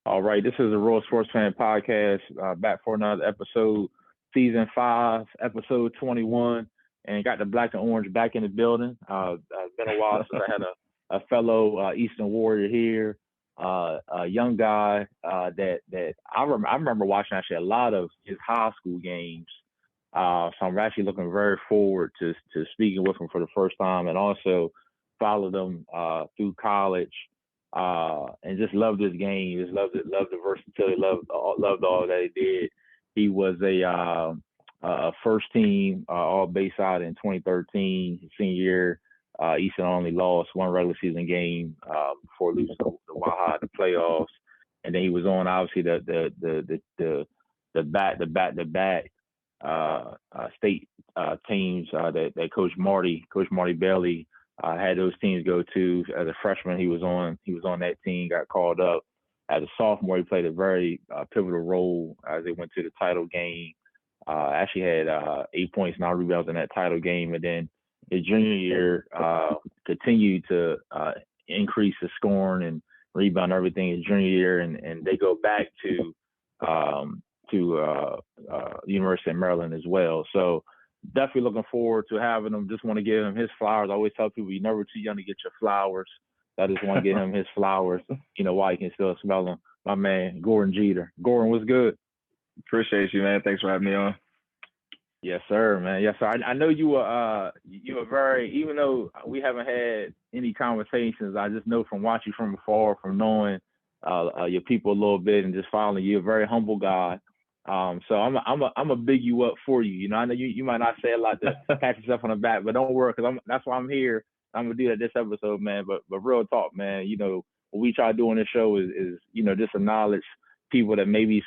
All right, this is a Royal Sports Fan Podcast, back for another episode, Season 5, Episode 21, and got the black and orange back in the building. It's been a while since I had a fellow Eastern Warrior here, a young guy that I remember watching actually a lot of his high school games. So I'm actually looking very forward to speaking with him for the first time, and also followed him through college. And just loved his game. Just loved it. Loved the versatility. Loved all that he did. He was a first team All Bayside in 2013. His senior year, Easton only lost one regular season game before losing to the Waha in the playoffs. And then he was on obviously the back state teams that Coach Marty Bailey had those teams go to. As a freshman, he was on that team, got called up. As a sophomore, he played a very pivotal role as they went to the title game. Actually had 8 points, 9 rebounds in that title game. And then his junior year, continued to increase his scoring and rebound everything his junior year. And they go back to University of Maryland as well. So definitely looking forward to having him. Just want to give him his flowers. I always tell people you're never too young to get your flowers. I just want to give him his flowers, while you can still smell them. My man, Gordon Jeter. Gordon, what's good? Appreciate you, man. Thanks for having me on. Yes, sir, man. Yes, sir. I know you were very, even though we haven't had any conversations, I just know from watching from afar, from knowing your people a little bit and just following you, you're a very humble guy. So I'm a big you up for you. I know you might not say a lot to pat yourself on the back, but don't worry, because that's why I'm here. I'm gonna do that this episode, man. But real talk, man. What we try to do on this show is just acknowledge people that maybe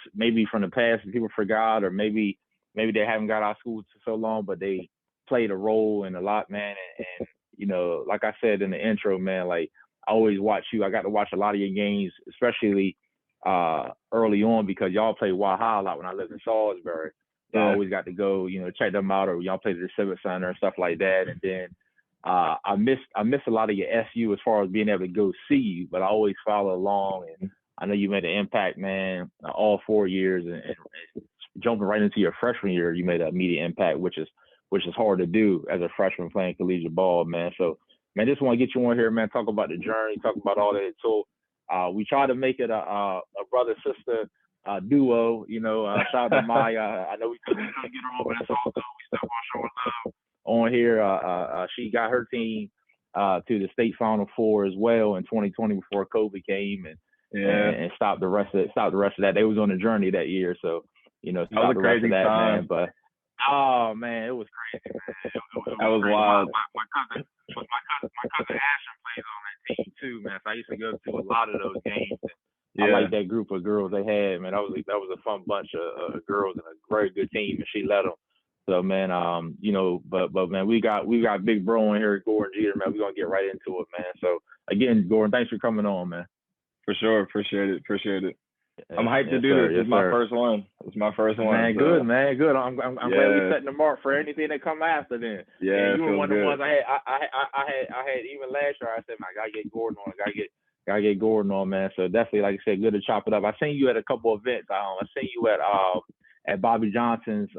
from the past people forgot, or maybe they haven't got out of school for so long, but they played a role in a lot, man. And like I said in the intro, man, like I always watch you. I got to watch a lot of your games, especially early on, because y'all played Waha a lot when I lived in Salisbury. So I always got to go, check them out, or y'all played at the Civic Center and stuff like that. And then I miss a lot of your SU as far as being able to go see you, but I always follow along. And I know you made an impact, man, all 4 years, and jumping right into your freshman year, you made an immediate impact, which is hard to do as a freshman playing collegiate ball, man. So, man, just want to get you on here, man, talk about the journey, talk about all that. So we try to make it a brother-sister duo, shout out to Maya. I know we couldn't get her on, but it's all good. We still want to show her love on here. She got her team to the state Final Four as well in 2020 before COVID came and stopped the rest of that. They was on the journey that year, so that was a crazy time, man. But oh man, it was crazy, man. That was wild. My cousin Ashton plays on that team too, man. So I used to go to a lot of those games. I like that group of girls they had, man. That was a fun bunch of girls and a very good team, and she led them. So man, but man, we got big bro in here, Gordon Jeter, man. We're gonna get right into it, man. So again, Gordon, thanks for coming on, man. For sure, appreciate it. I'm hyped to do this. It's my first one. Man, so. Good, man. Good. I'm glad we're setting the mark for anything that come after then. Yeah, you were one of the good. ones I had even last year. I said, man, I gotta get Gordon on. Gotta get Gordon on, man. So definitely, like I said, good to chop it up. I seen you at a couple events. I seen you at Bobby Johnson's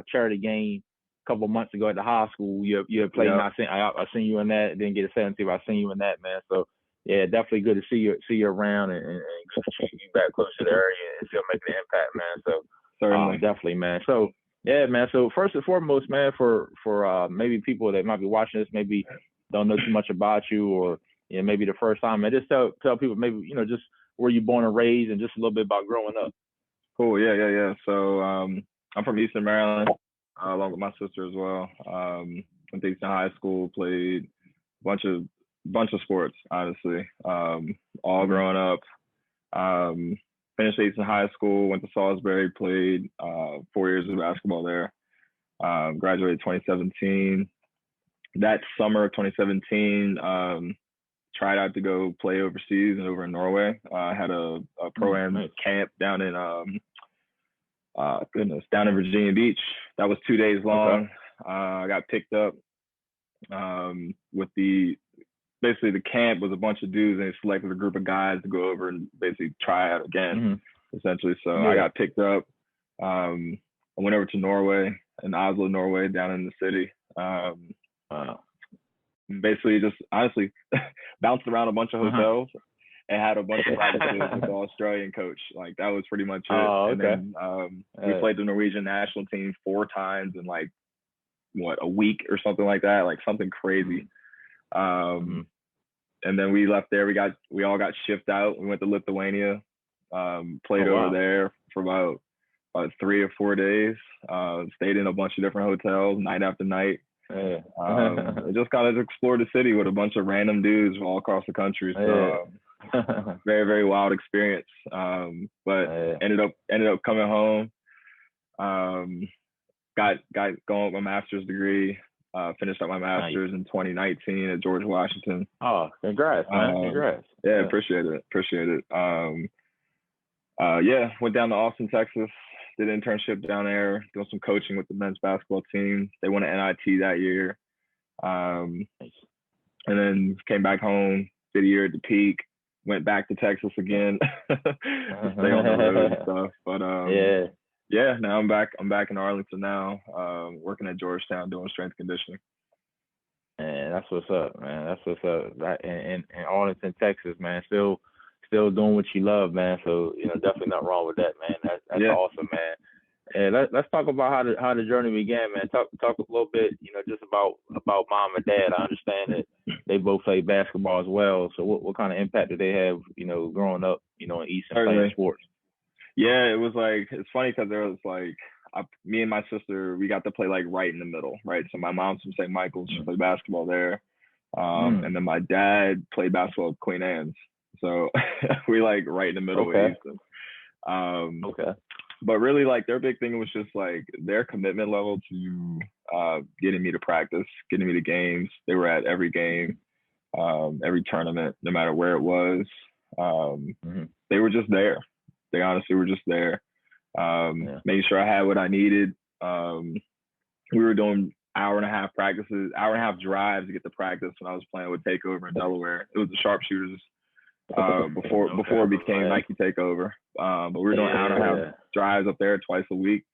charity game a couple months ago at the high school. You had played. Yep. I seen you in that. Didn't get a 17, but I seen you in that, man. So. Yeah, definitely good to see you around and good to see you back close to the area and still making an impact, man. So certainly, definitely, man. So yeah, man. So first and foremost, man, for maybe people that might be watching this, maybe don't know too much about you, or maybe the first time, man, just tell people maybe just where you born and raised and just a little bit about growing up. Cool. Yeah. So I'm from Easton, Maryland, along with my sister as well. Went to Easton High School, played a bunch of sports, honestly, all growing up. Finished Easton High School, went to Salisbury, played 4 years of basketball there. Graduated 2017. That summer of 2017, tried out to go play overseas and over in Norway. I had a pro-am camp down in down in Virginia Beach. That was 2 days long. I got picked up with the basically the camp was a bunch of dudes, and they selected a group of guys to go over and basically try out again, essentially. So I got picked up. I went over to Norway, in Oslo, Norway, down in the city. Basically, just honestly bounced around a bunch of hotels and had a bunch of practices with the Australian coach. Like that was pretty much it. Oh, okay. And then we played the Norwegian national team 4 times in like a week or something like that, like something crazy. And then we left there. We all got shipped out. We went to Lithuania, played over there for about 3 or 4 days. Stayed in a bunch of different hotels night after night. Just kind of explored the city with a bunch of random dudes all across the country. So very, very wild experience. But ended up coming home. Got going with my master's degree. Finished up my master's in 2019 at George Washington. Oh, congrats, man! Congrats. Yeah, appreciate it. Went down to Austin, Texas. Did an internship down there, doing some coaching with the men's basketball team. They won an NIT that year. And then came back home, did a year at the Peak, went back to Texas again to stay on the road and stuff. But now I'm back in Arlington now, working at Georgetown doing strength conditioning. Man, that's what's up, man. That's what's up. Right in Arlington, Texas, man. Still doing what you love, man. So, definitely nothing wrong with that, man. That's awesome, man. And let's talk about how the journey began, man. Talk a little bit, just about mom and dad. I understand that they both play basketball as well. So what kind of impact did they have, growing up, in Easton playing sports? Yeah, it was like, it's funny because there was like, me and my sister, we got to play like right in the middle, right? So my mom's from St. Michael's, she played basketball there. And then my dad played basketball at Queen Anne's. So we like right in the middle of Easton. But really, like, their big thing was just like their commitment level to getting me to practice, getting me to games. They were at every game, every tournament, no matter where it was. They were just there. They honestly were just there, making sure I had what I needed. We were doing hour and a half drives to get to practice when I was playing with Takeover in Delaware. It was the Sharpshooters. Before it became Nike Takeover. But we were doing hour and a half drives up there twice a week.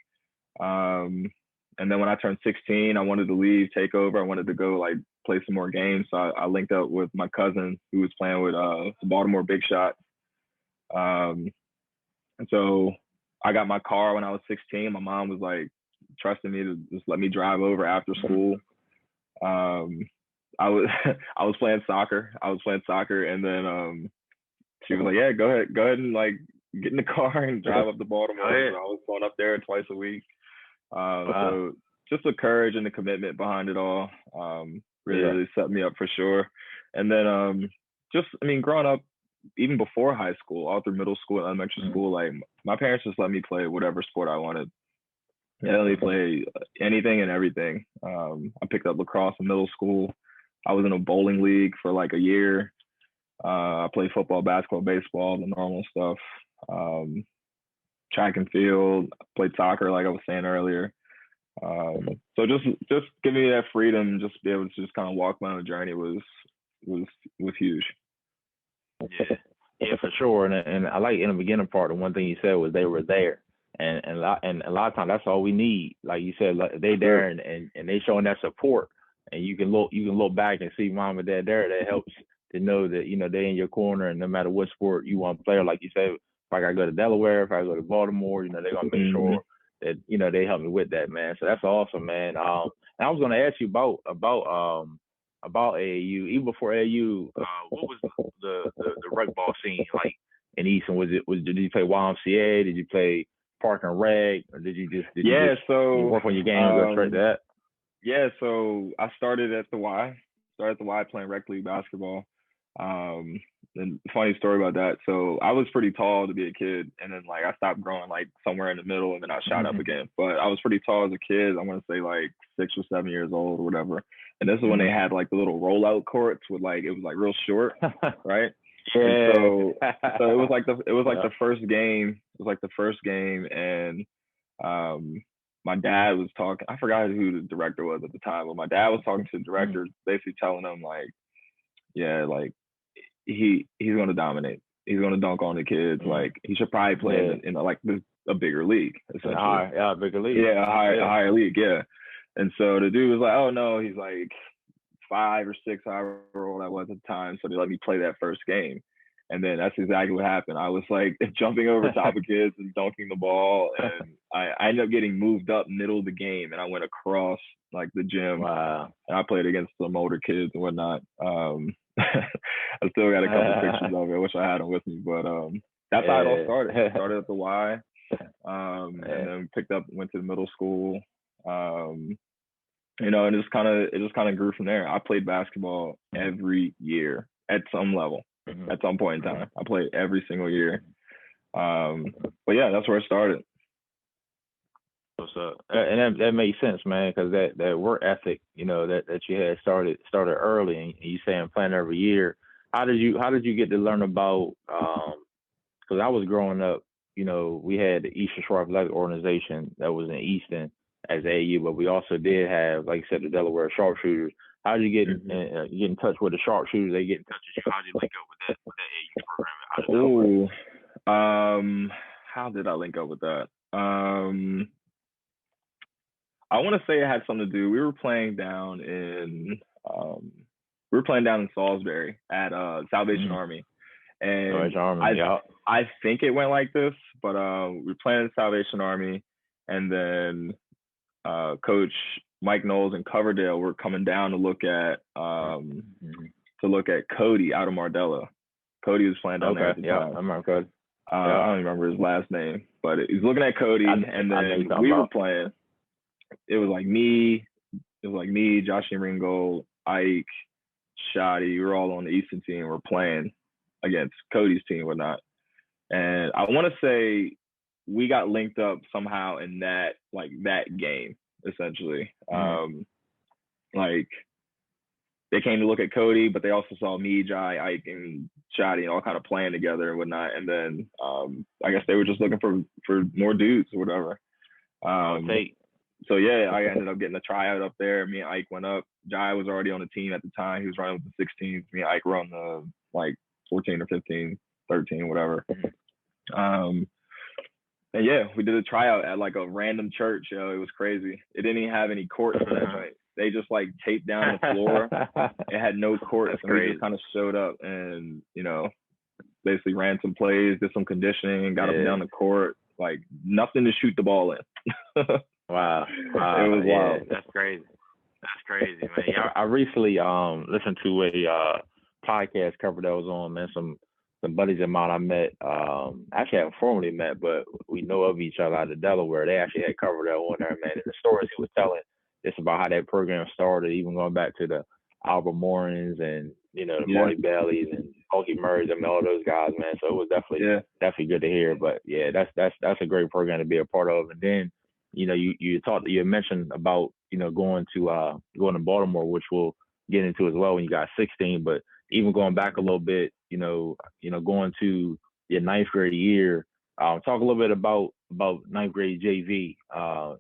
And then when I turned 16, I wanted to leave Takeover. I wanted to go like play some more games. So I linked up with my cousin who was playing with the Baltimore Big Shots. And so I got my car when I was 16. My mom was like trusting me to just let me drive over after school. I was playing soccer. And then she was like, yeah, go ahead and like get in the car and drive up to Baltimore. So I was going up there twice a week. So just the courage and the commitment behind it all really set me up for sure. And then growing up, even before high school, all through middle school and elementary school, like my parents just let me play whatever sport I wanted. They let me play anything and everything. I picked up lacrosse in middle school. I was in a bowling league for like a year. I played football, basketball, baseball, the normal stuff. Track and field, played soccer, like I was saying earlier. So just giving me that freedom, just be able to just kind of walk my own journey was huge. Yeah, for sure. And I like in the beginning part, the one thing you said was they were there. And a lot of times that's all we need. Like you said, like they there and they showing that support. And you can look back and see mom and dad there. That helps to know that, they in your corner, and no matter what sport you want to play. Like you said, if I gotta go to Delaware, if I go to Baltimore, they're gonna make sure that, they help me with that, man. So that's awesome, man. And I was gonna ask you about AAU. Even before AAU, what was the rec ball scene like in Easton? Did you play YMCA? Did you play Park and Rec? Or did you work on your game and go straight to that? Yeah, so I started at the Y playing rec league basketball. And funny story about that. So I was pretty tall to be a kid, and then like I stopped growing like somewhere in the middle, and then I shot up again. But I was pretty tall as a kid. I want to say like 6 or 7 years old or whatever. And this is when they had like the little rollout courts with like, it was like real short, right? Yeah. And so it was like the first game. It was like the first game, and my dad was talking. I forgot who the director was at the time, but my dad was talking to the director, basically telling him like, yeah, like he's gonna dominate. He's gonna dunk on the kids. Like he should probably play in like a bigger league, essentially. Bigger league. Yeah, a higher league. Yeah. And so the dude was like, oh no, he's like 5 or 6, however old I was at the time. So they let me play that first game. And then that's exactly what happened. I was like jumping over top of kids and dunking the ball. And I ended up getting moved up middle of the game, and I went across like the gym. Wow. And I played against some older kids and whatnot. I still got a couple pictures of it. I wish I had them with me. But that's how it all started. It started at the Y. And then went to the middle school. You know, and it just kind of grew from there. I played basketball every year at some level, at some point in time. I played every single year. But yeah, that's where it started. What's up? And that makes sense, man, because that work ethic, you know, that you had started early, and you saying playing every year. How did you get to learn about? Because I was growing up, you know, we had the Eastern Shore Athletic Organization that was in Easton as AU, but we also did have, like you said, the Delaware Sharpshooters. How did you get in touch with the Sharpshooters? They get in touch with you. How did you link up with that AU program? How did I link up with that? I want to say it had something to do. We were playing down in Salisbury at Salvation Army, and I think it went like this, but we were playing at Salvation Army, and then Coach Mike Knowles and Coverdale were coming down to look at Cody out of Mardella. Cody was playing down there at the time. I remember Cody. I don't remember his last name, but he was looking at Cody, and then we were playing. It was like me, Josh Ringold, Ike, Shoddy. We were all on the Easton team. We're playing against Cody's team and whatnot. And I want to say we got linked up somehow in that game, essentially. Like they came to look at Cody, but they also saw me, Jai, Ike, and Shoddy all kind of playing together and whatnot. And then I guess they were just looking for more dudes or whatever. So yeah, I ended up getting a tryout up there. Me and Ike went up. Jai was already on the team at the time. He was running with the 16s. Me and Ike were on the 14 or 15, 13, whatever. And yeah, we did a tryout at like a random church. Yo, it was crazy. It didn't even have any courts for that night. They just like taped down the floor. It had no courts, and we just kind of showed up and, you know, basically ran some plays, did some conditioning, got up and down the court. Like nothing to shoot the ball in. Wow. It was wild. That's crazy. That's crazy, man. Yeah, I recently listened to a podcast cover that was on, man. Some buddies of mine I met, actually haven't formally met, but we know of each other out of Delaware. They actually had covered that on there, man. And the stories he was telling just about how that program started, even going back to the Albert Morans and, you know, the Marty Bellies and Okie Murrays, I mean, all those guys, man. So it was definitely good to hear. But yeah, that's a great program to be a part of. And then, you know, you mentioned about, you know, going to Baltimore, which we'll get into as well when you got 16. But even going back a little bit, you know, going to your ninth grade year, talk a little bit about ninth grade JV.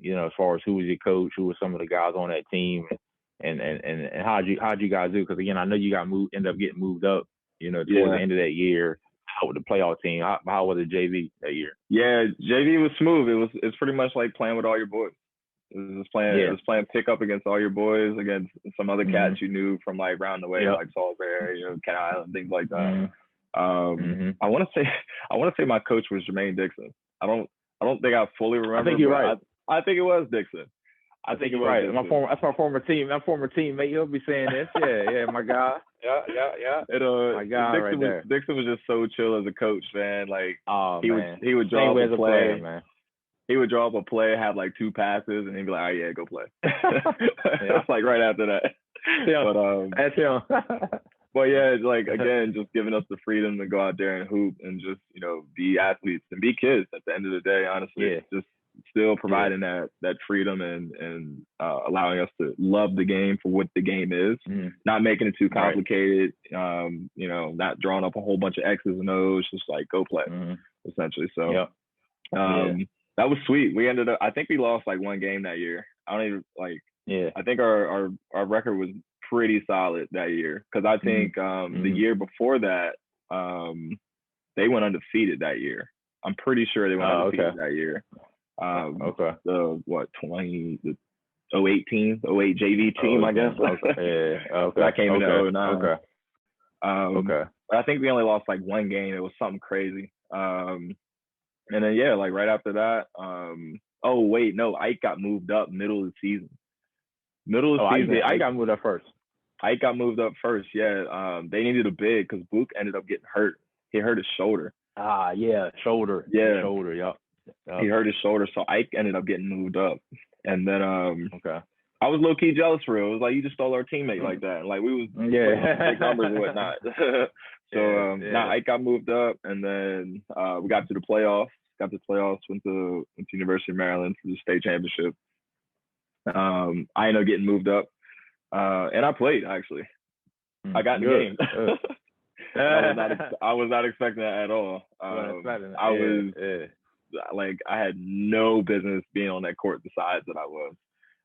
You know, as far as who was your coach, who were some of the guys on that team, and how'd you guys do? Because again, I know you ended up getting moved up, you know, towards the end of that year with the playoff team. How was the JV that year? Yeah, JV was smooth. It's pretty much like playing with all your boys. It was playing pickup against all your boys, against some other cats you knew from like around the way, like Salisbury, you know, Cat Island, things like that. I want to say my coach was Jermaine Dixon. I don't think I fully remember. I think you're right. I think it was Dixon. I think it was right. That's my former teammate. He'll be saying this. Yeah, my guy. Yeah. My guy right there. Dixon was just so chill as a coach, man. Like, he would draw up a play, player, man. He would draw up a play, have like 2 passes, and he'd be like, "Oh yeah, go play." It's like right after that. But that's him. But yeah, like again, just giving us the freedom to go out there and hoop and just, you know, be athletes and be kids at the end of the day. Honestly, just still providing that freedom and allowing us to love the game for what the game is, not making it too complicated. Right. You know, not drawing up a whole bunch of X's and O's, just like go play, essentially. So that was sweet. We ended up, I think we lost like 1 game that year. I don't even like. I think our record was pretty solid that year because I think the year before that they went undefeated that year. I'm pretty sure they went undefeated that year. The 08 team, 08 JV team, I guess. That came in 09. But I think we only lost like one game. It was something crazy. And then like right after that, Ike got moved up middle of the season. Ike got moved up first. Ike got moved up first. Yeah. They needed a big because Book ended up getting hurt. He hurt his shoulder. Shoulder. Yeah. Shoulder. Yep. He hurt his shoulder, so Ike ended up getting moved up. And then I was low key jealous for real. It was like you just stole our teammate like that. Like we was big numbers and whatnot. Ike got moved up, and then we got to the playoffs. Went to University of Maryland for the state championship. I ended up getting moved up, and I played actually. I got in the game. I was not expecting that at all. I had no business being on that court the size that I was.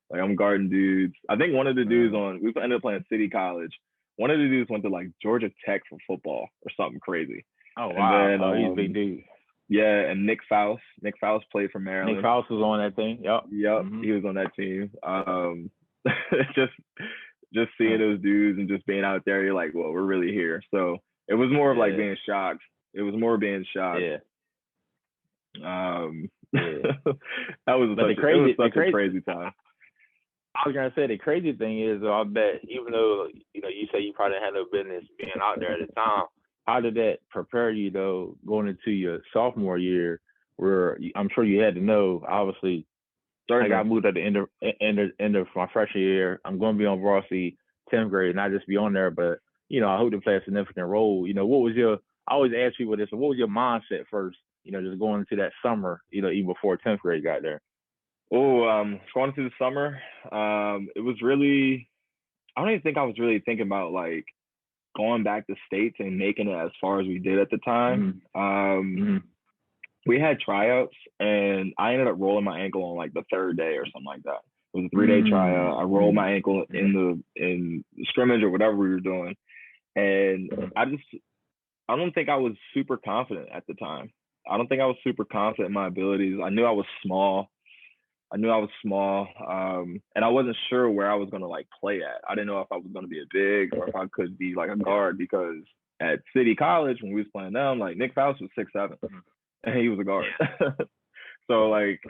Like I'm guarding dudes. I think one of the dudes we ended up playing City College. One of the dudes went to like Georgia Tech for football or something crazy. Oh wow! He's a big dude. Yeah, and Nick Faust. Nick Faust played for Maryland. Nick Faust was on that team. Yep. He was on that team. Just seeing those dudes and just being out there, you're like, well, we're really here. So it was more of like being shocked. It was more being shocked. Yeah. That was such a crazy time. I was gonna say the crazy thing is, I bet even though you say you probably had no business being out there at the time, how did that prepare you though going into your sophomore year, where I'm sure you had to know obviously. I got moved at the end of my freshman year. I'm going to be on varsity 10th grade, not just be on there, but I hope to play a significant role. What was I always ask people this. What was your mindset first? Just going into that summer. Even before 10th grade got there. Going into the summer, it was really. I don't even think I was really thinking about like going back to states and making it as far as we did at the time. We had tryouts, and I ended up rolling my ankle on like the third day or something like that. It was a 3-day tryout. I rolled my ankle in the scrimmage or whatever we were doing, and I don't think I was super confident at the time. I don't think I was super confident in my abilities. I knew I was small, and I wasn't sure where I was gonna like play at. I didn't know if I was gonna be a big or if I could be like a guard, because at City College when we was playing them, like Nick Faust was 6'7". And he was a guard. So like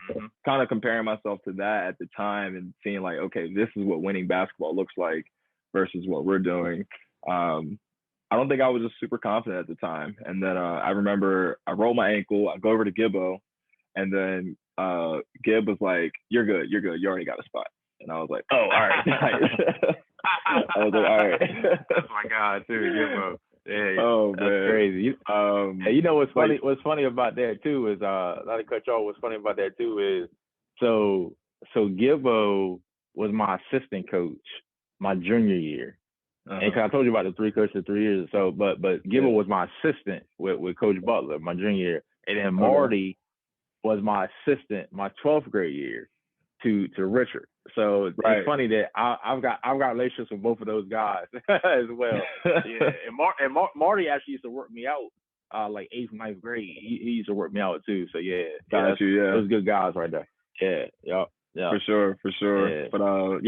kind of comparing myself to that at the time and seeing like, okay, this is what winning basketball looks like versus what we're doing. I don't think I was just super confident at the time. And then I remember I rolled my ankle, I go over to Gibbo, and then Gib was like, you're good. You already got a spot. And I was like, oh, all right. I was like, all right. Oh my God, dude, Gibbo. Yeah, that's crazy. What's funny? What's funny about that too is not to cut you off. What's funny about that too is so Gibbo was my assistant coach my junior year, and cause I told you about the three coaches 3 years or so. But Gibbo was my assistant with Coach Butler my junior year, and then Marty was my assistant my 12th grade year to Richard. So it's funny that I've got relationships with both of those guys as well. Yeah, and Marty actually used to work me out like 8th, 9th grade. He used to work me out too. So those good guys right there. Yeah. For sure. Yeah. But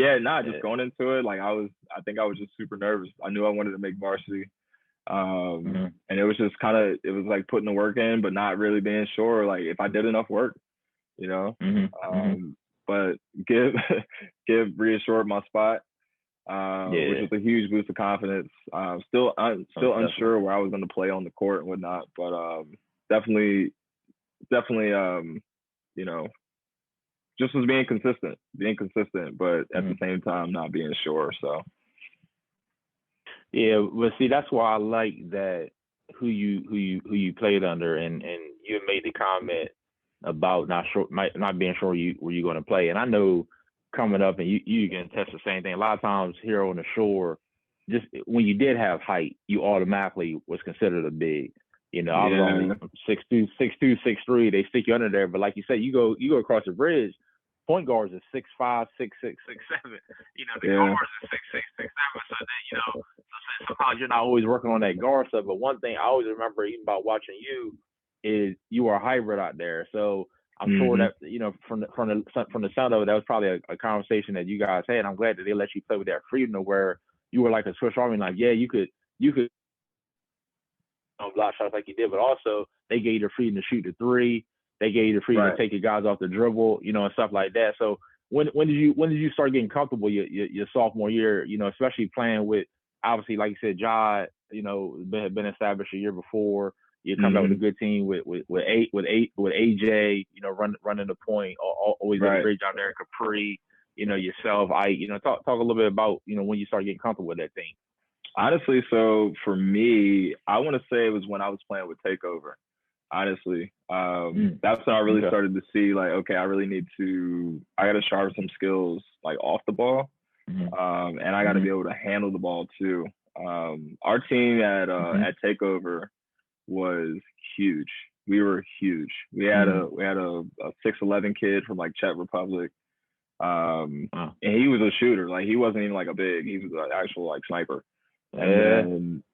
just going into it, like I think I was just super nervous. I knew I wanted to make varsity. And it was just it was like putting the work in, but not really being sure like if I did enough work, But Gib reassured my spot, which was a huge boost of confidence. Still unsure where I was going to play on the court and whatnot, but definitely, just was being consistent, but at the same time not being sure. So. Yeah, but see, that's why I like that who you played under, and you made the comment about not being sure where you're going to play. And I know coming up, and you can test the same thing. A lot of times here on the shore, just when you did have height, you automatically was considered a big. I was only 6'2", 6'3". They stick you under there, but like you said, you go across the bridge, point guards is 6'5", 6'6", 6'7". The guards is 6'6", 6'7". So then, so sometimes you're not always working on that guard stuff. But one thing I always remember even about watching you is you are a hybrid out there. So I'm sure that from the sound of it, that was probably a conversation that you guys had. I'm glad that they let you play with that freedom to where you were like a Swiss Army, like you could block shots like you did, but also they gave you the freedom to shoot the three. They gave you the freedom to take your guys off the dribble, and stuff like that. So when did you start getting comfortable your sophomore year? Especially playing with, obviously, like you said, Ja, had been established a year before. You come out with a good team with AJ, running the point, always did a great job there. Capri, yourself, talk a little bit about when you started getting comfortable with that team. Honestly, so for me, I want to say it was when I was playing with Takeover. Honestly, that's when I really started to see like, okay, I got to sharpen some skills like off the ball, and I got to be able to handle the ball too. Our team at Takeover was huge. We were huge. We had a 6'11" kid from like Czech Republic, and he was a shooter. Like he wasn't even like a big. He was an actual like sniper.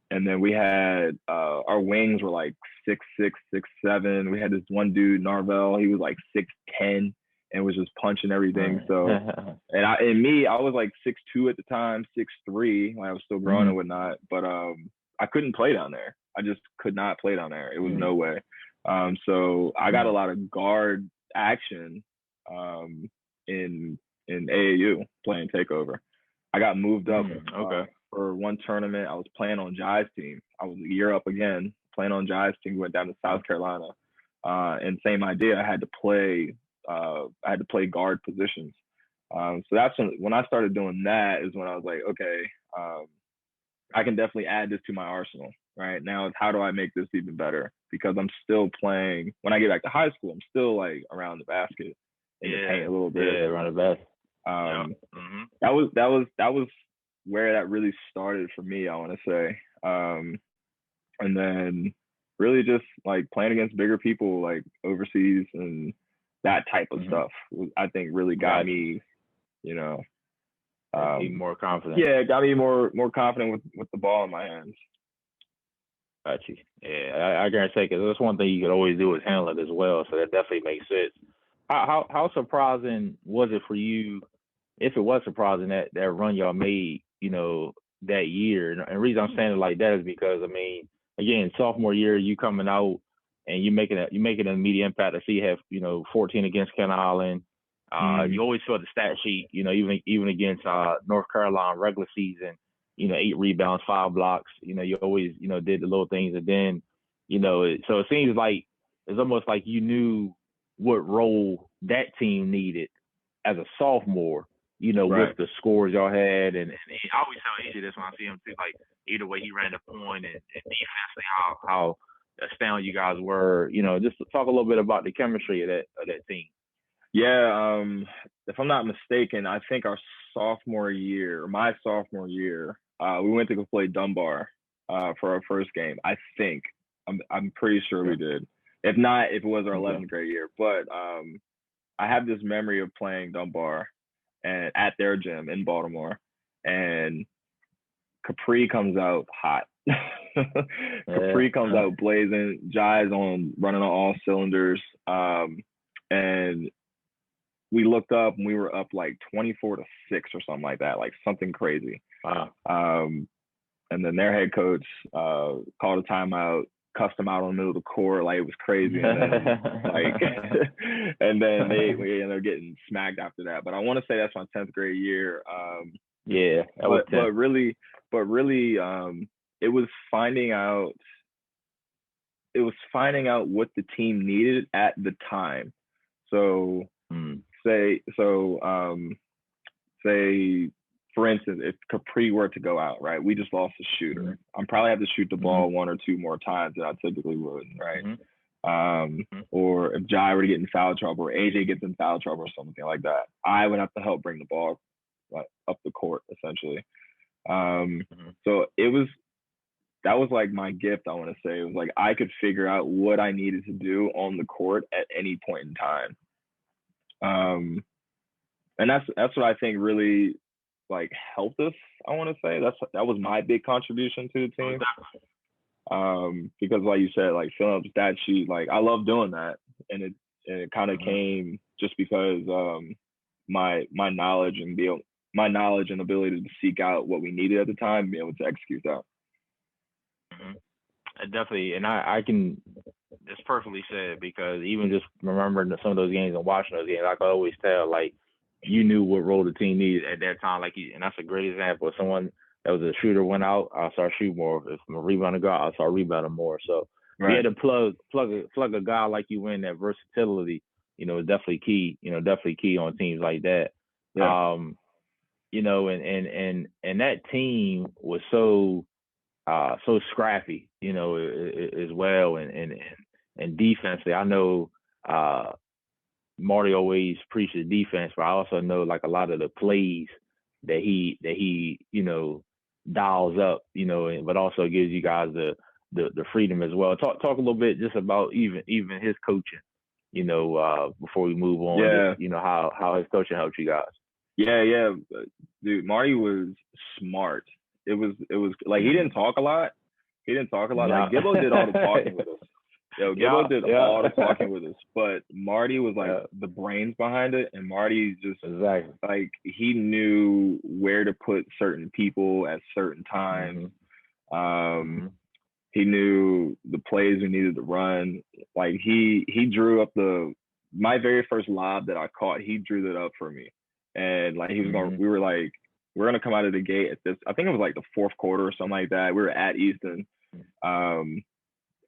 And then we had our wings were like 6'6", 6'7". We had this one dude, Narvel. He was like 6'10" and was just punching everything. So and I was like 6'2" at the time, 6'3" when I was still growing and whatnot. But I couldn't play down there. I just could not play down there. It was no way. So I got a lot of guard action in AAU playing Takeover. I got moved up for one tournament. I was playing on Jai's team. I was a year up again, playing on Jai's team. We went down to South Carolina. And same idea. I had to play guard positions. So that's when I started doing that is when I was like, okay, I can definitely add this to my arsenal. Right now, it's how do I make this even better? Because I'm still playing. When I get back to high school, I'm still like around the basket in the paint a little bit. Yeah, around the basket. That was where that really started for me, I want to say. And then really just like playing against bigger people like overseas and that type of stuff, I think really got me, more confident. Yeah, got me more confident with the ball in my hands. Got you. Yeah, I guarantee because that's one thing you could always do is handle it as well. So that definitely makes sense. How surprising was it for you, if it was surprising, that run y'all made, that year? And the reason I'm saying it like that is because, I mean, again, sophomore year, you coming out and you making an immediate impact. I see you have, 14 against Kent Island. You always feel the stat sheet, even against North Carolina regular season, 8 rebounds, 5 blocks. You always, did the little things. And then, so it seems like it's almost like you knew what role that team needed as a sophomore, with the scores y'all had. And I always tell AJ this when I see him too, like either way he ran the point and defensively how astounded you guys were, just to talk a little bit about the chemistry of that team. Yeah, if I'm not mistaken, I think my sophomore year, we went to go play Dunbar for our first game. I think I'm pretty sure we did. If not, if it was our 11th grade year, but I have this memory of playing Dunbar and at their gym in Baltimore, and Capri comes out hot. Capri comes out blazing. Jai's running on all cylinders, and we looked up and we were up like 24-6 or something like that, like something crazy. Wow. And then their head coach called a timeout, cussed them out on the middle of the court, like it was crazy. And then, and then we ended up getting smacked after that. But I want to say that's my 10th grade year. But really, it was finding out what the team needed at the time. So say for instance, if Capri were to go out, right, we just lost a shooter. I'm probably have to shoot the ball 1 or 2 more times than I typically would, right? Or if Jai were to get in foul trouble or AJ gets in foul trouble or something like that, I would have to help bring the ball up the court essentially. So that was like my gift, I want to say. It was like I could figure out what I needed to do on the court at any point in time. And that's what I think really like helped us. I want to say that was my big contribution to the team. Because like you said, like filling up the stat sheet, like I love doing that, and it kind of came just because my knowledge and ability to seek out what we needed at the time and be able to execute that. Definitely, and I can it's perfectly said, because even just remembering some of those games and watching those games, I could always tell like you knew what role the team needed at that time. Like, and that's a great example of someone that was a shooter went out, I'll start shooting more. If I'm a rebounder guy, I'll start rebounding more. So we had to plug a guy like you in. That versatility, is definitely key. Definitely key on teams like that. Yeah. And that team was so scrappy, as well, and defensively. I know Marty always preaches defense, but I also know like a lot of the plays that he dials up, but also gives you guys the freedom as well. Talk a little bit just about even his coaching, before we move on. Yeah. Just, how his coaching helped you guys. Yeah. Dude, Marty was smart. It was like he didn't talk a lot. Like Gibbo did all the talking with us. Gibbo did all the talking with us, but Marty was like the brains behind it, and Marty just like he knew where to put certain people at certain times. He knew the plays we needed to run. Like he drew up my very first lob that I caught. He drew that up for me, and like he was going. We were like, we're gonna come out of the gate at this. I think it was like the fourth quarter or something like that. We were at Easton.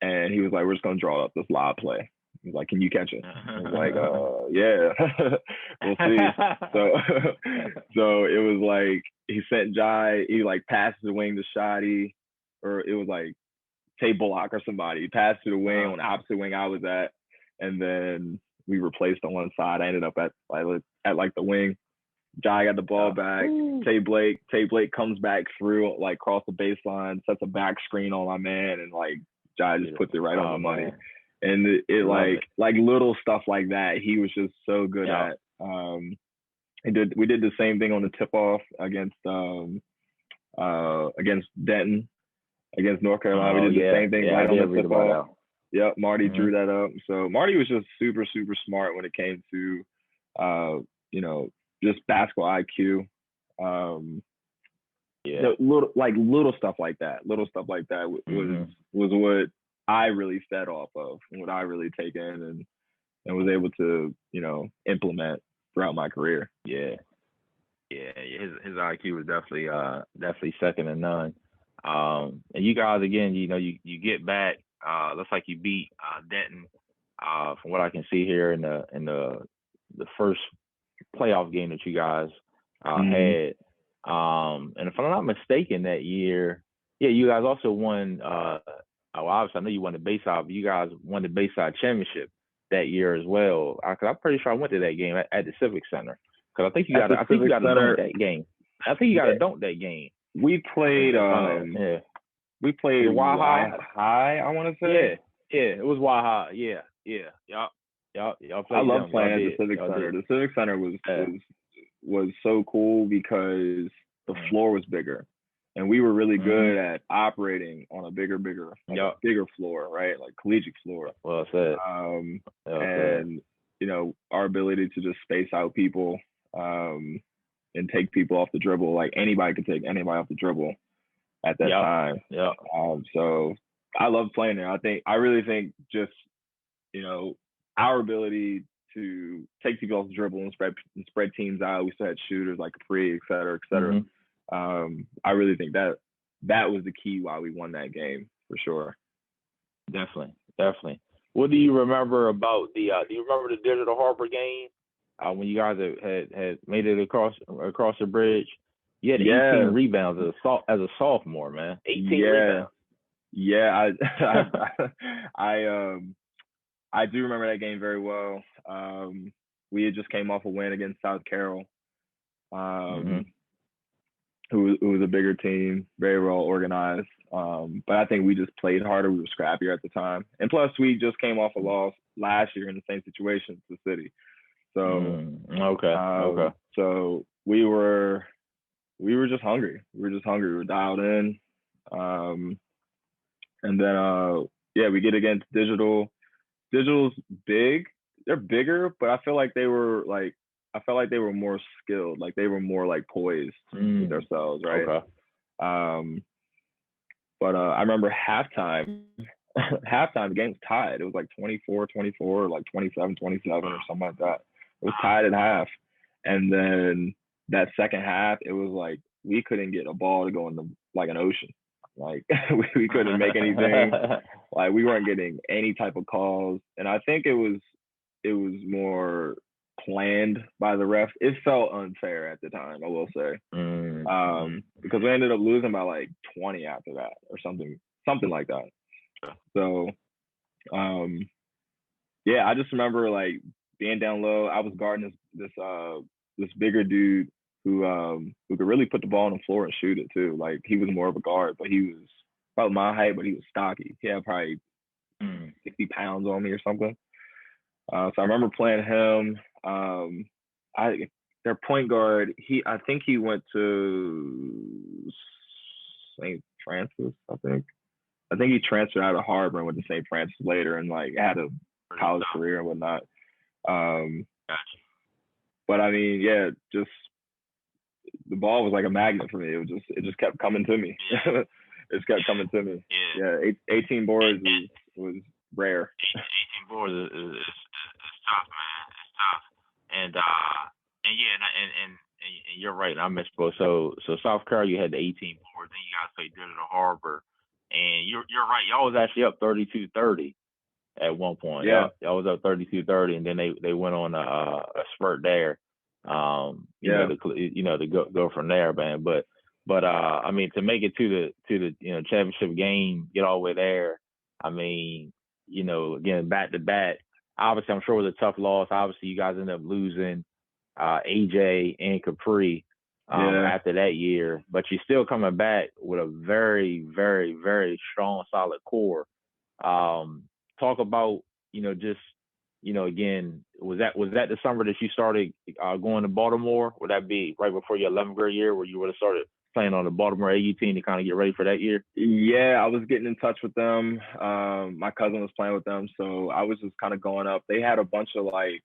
And he was like, we're just going to draw up this lob play. He's like, can you catch it? I was like, yeah, we'll see. So it was like, he sent Jai, he like passed the wing to Shotty, or it was like Tay Bullock or somebody. He passed to the wing on the opposite wing I was at. And then we replaced on one side. I ended up at like the wing. Jai got the ball back. Tay Blake comes back through, like cross the baseline, sets a back screen on my man, and like Jai just puts it right on the money. Man. And it like little stuff like that, he was just so good at. We did the same thing on the tip off against Denton, against North Carolina. We did the same thing right on the tip off. Yep, Marty drew that up. So Marty was just super, super smart when it came to just basketball IQ. Little stuff like that. Was what I really fed off of, and what I really take in and was able to, implement throughout my career. Yeah. His IQ was definitely second to none. And you guys, again, you get back. Looks like you beat Denton. From what I can see here in the first playoff game that you guys had. And if I'm not mistaken, that year, you guys also won. Obviously, I know you won the Bayside, but you guys won the Bayside Championship that year as well. Cause I'm pretty sure I went to that game at the Civic Center. Cause I think you got to dunk that game. I think you got to dunk that game. We played. We played Y High. I want to say. Yeah, it was Y High. Yeah. Y'all I love playing at the Civic Center. The Civic Center was so cool because the floor was bigger, and we were really good at operating on a bigger floor, right? Like collegiate floor. Well said. And our ability to just space out people and take people off the dribble. Like anybody could take anybody off the dribble at that time. Yeah. So I love playing there. I really think just our ability to take people off the dribble and spread teams out. We still had shooters like Capri, et cetera, et cetera. I really think that was the key why we won that game, for sure. Definitely. What do you remember about do you remember the Digital Harbor game when you guys had made it across the bridge? You had 18 rebounds as a sophomore, man. 18 rebounds. Yeah, I do remember that game very well. We had just came off a win against South Carroll, who was a bigger team, very well organized. But I think we just played harder. We were scrappier at the time. And plus, we just came off a loss last year in the same situation to the City. So Okay. so we were just hungry. We were just hungry. We were dialed in. And then yeah, we get against digital. Digital's big. They're bigger, but I feel like they were like I felt like they were more skilled. Like they were more like poised with themselves, right? Okay. But I remember halftime. Halftime, the game's tied. It was like 24-24, or like 27-27 or something like that. It was tied at half. And then that second half, it was like we couldn't get a ball to go in the like an ocean. Like we couldn't make anything. Like we weren't getting any type of calls. And I think it was more planned by the refs. It felt unfair at the time, I will say. Because we ended up losing by like 20 after that or something like that. So yeah, I just remember like being down low. I was guarding this bigger dude who could really put the ball on the floor and shoot it too. Like he was more of a guard, but he was about my height, but he was stocky. He had probably 60 pounds on me or something. So I remember playing him. Their point guard, I think he went to St. Francis, I think he transferred out of Harvard and went to St. Francis later and like had a college career and whatnot. But I mean, yeah, just the ball was like a magnet for me. It just kept coming to me. It just kept coming to me. Yeah, 18 boards was rare. 18 boards is tough, man. It's tough. And yeah, and you're right. I misspoke. So South Carolina, you had the 18 boards, then you guys played Digital Harbor, and you're right. Y'all was actually up 32-30 at one point. Yeah, y'all was up 32-30, and then they went on a spurt there. You know, to go from there, man. But I mean, to make it to the championship game, get all the way there. I mean, again, back to back. Obviously, I'm sure it was a tough loss. Obviously, you guys ended up losing AJ and Capri after that year, but you're still coming back with a very, very, very strong, solid core. Talk about, just, again, was that the summer that you started going to Baltimore? Would that be right before your 11th grade year where you would have started playing on the Baltimore AU team to kind of get ready for that year? Yeah, I was getting in touch with them. My cousin was playing with them, so I was just kind of going up. They had a bunch of like,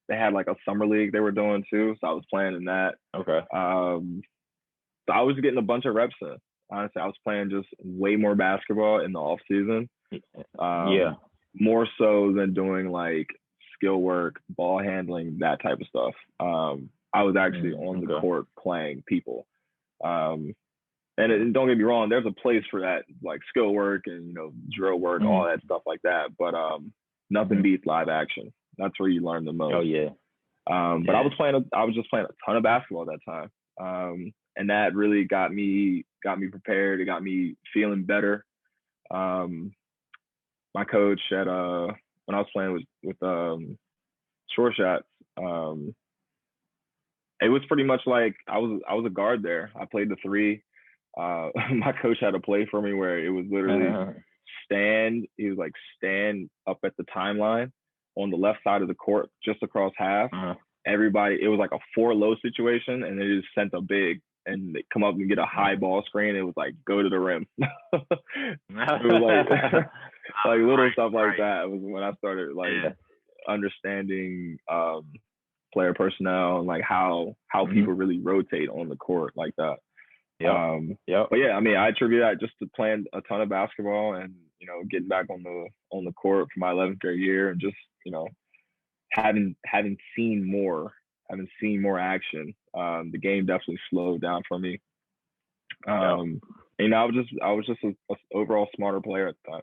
they had like a summer league they were doing too, so I was playing in that. Okay. So I was getting a bunch of reps in. Honestly, I was playing just way more basketball in the off season. More so than doing like skill work, ball handling, that type of stuff. I was actually on the court playing people. And don't get me wrong, there's a place for that, like skill work and drill work, all that stuff like that. But nothing beats live action. That's where you learn the most. Oh yeah. But I was just playing a ton of basketball at that time, and that really got me prepared. It got me feeling better. My coach at when I was playing with short shots, it was pretty much like I was a guard there. I played the three. My coach had a play for me where it was literally stand. He was like stand up at the timeline on the left side of the court, just across half. Everybody, it was like a 4-low situation, and they just sent a big, and they come up and get a high ball screen. It was like go to the rim. It was like little stuff like that. It was when I started like understanding player personnel and like how people really rotate on the court like that. But yeah, I mean, I attribute that just to playing a ton of basketball and getting back on the court for my 11th grade year, and just having seen more action. The game definitely slowed down for me. And I was just an overall smarter player at the time.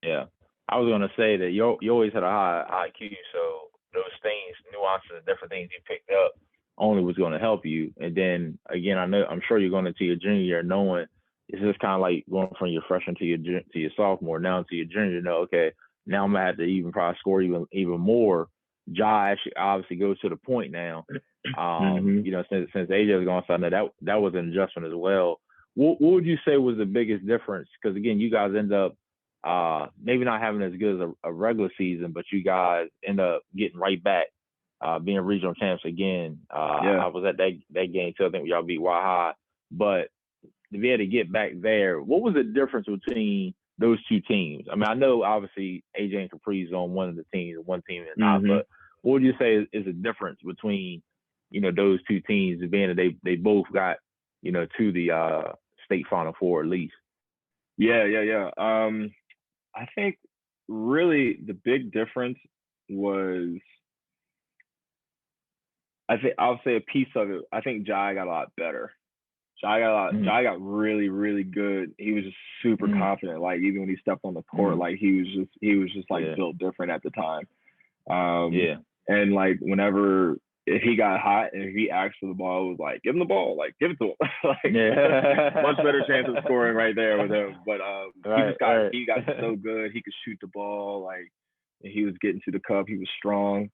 Yeah, I was gonna say that you always had a high IQ, so those things, nuances, different things you picked up only was going to help you. And then again, I'm sure you're going into your junior year knowing it's just kind of like going from your freshman to your sophomore, now to your junior. Okay, now I'm gonna have to even probably score even more. Josh obviously goes to the point now. Since AJ was gone, so that was an adjustment as well. What would you say was the biggest difference? Because again, you guys end up maybe not having as good as a regular season, but you guys end up getting right back, being regional champs again. I was at that game too. I think y'all beat High, but to be able to get back there, what was the difference between those two teams? I mean, I know obviously AJ and Capri's on one of the teams, one team is not, but what would you say is the difference between, those two teams, being that they both got, to the state Final Four at least? Yeah. I think really the big difference was, I'll say a piece of it. I think Jai got a lot better. Jai got really, really good. He was just super confident. Like even when he stepped on the court, like he was just like built different at the time. And like if he got hot and if he asked for the ball, it was like, give him the ball, like give it to him. Much better chance of scoring right there with him. But he got so good. He could shoot the ball. Like he was getting to the cup. He was strong.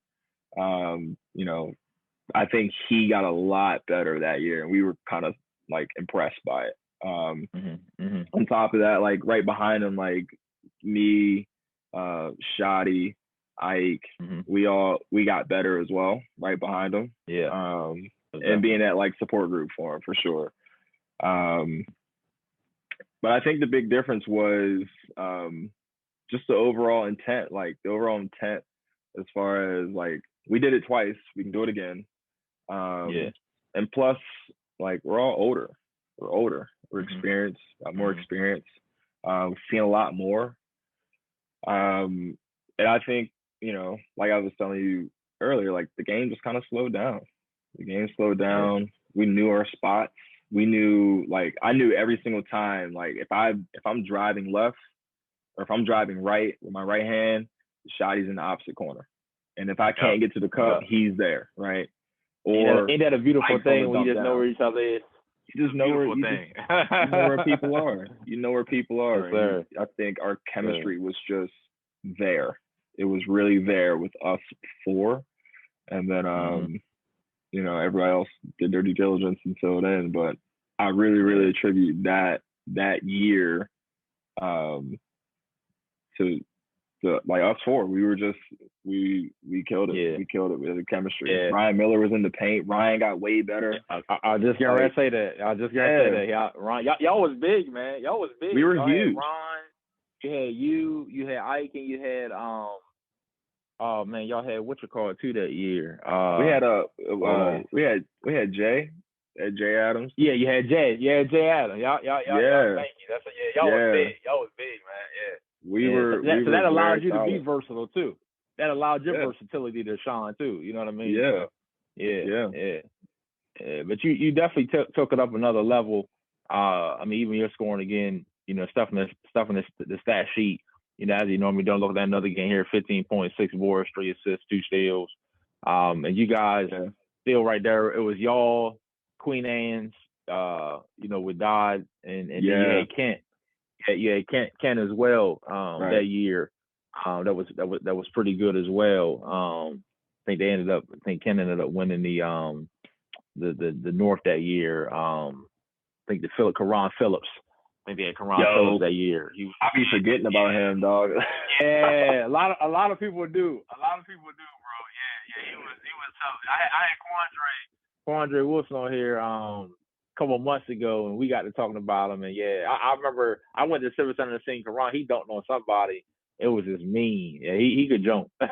I think he got a lot better that year, and we were kind of like impressed by it. On top of that, like right behind him, like me, Shotty, Ike, we got better as well, right behind him. And being that like support group for him for sure. But I think the big difference was just the overall intent, as far as like we did it twice, we can do it again. And plus, like we're all older. We're experienced, got more experience. We've seen a lot more. And I think, like I was telling you earlier, like the game just kind of slowed down. We knew our spots. We knew, like, I knew every single time, like if I'm driving left or if I'm driving right with my right hand, Shotty's in the opposite corner. And if I can't get to the cup, he's there, right? Or ain't that a beautiful thing when you just know where each other is? You just know where people are. You know where people are. I think our chemistry was just there. It was really there with us four, and then everybody else did their due diligence until then. But I really, really attribute that year to like us four. We were just we killed it. We killed it with the chemistry. Ryan Miller was in the paint. Ryan got way better. I just got ready to say that. Ryan, y'all was big, man. Y'all was big. We were huge. Ryan, you had Ike, and you had oh man, y'all had what you call it too that year. We had Jay. Jay Adams. Yeah, you had Jay. Yeah, Jay Adams. Y'all thank you. Y'all was big. Y'all was big, man. So that allowed you to be versatile too. That allowed your versatility to shine too. You know what I mean? Yeah. But you definitely took it up another level. I mean, even you're scoring again. Stuff in the stat sheet. As you normally don't look at that another game here. 15.6 boards, 3 assists, 2 steals. And you guys still right there. It was y'all, Queen Anne's, with Dodd, and then you had Kent. You had Kent as well that year. That was pretty good as well. I think Kent ended up winning the North that year. I think Karan Phillips. Maybe at Karan Phillips that year. I be forgetting about him, dog. Yeah, a lot of people do. Bro. Yeah, he was tough. I had Quandre Wilson on here a couple of months ago, and we got to talking about him. And I remember I went to Civic Center to see Karan. He dunked on somebody. It was just mean. Yeah, he could jump. It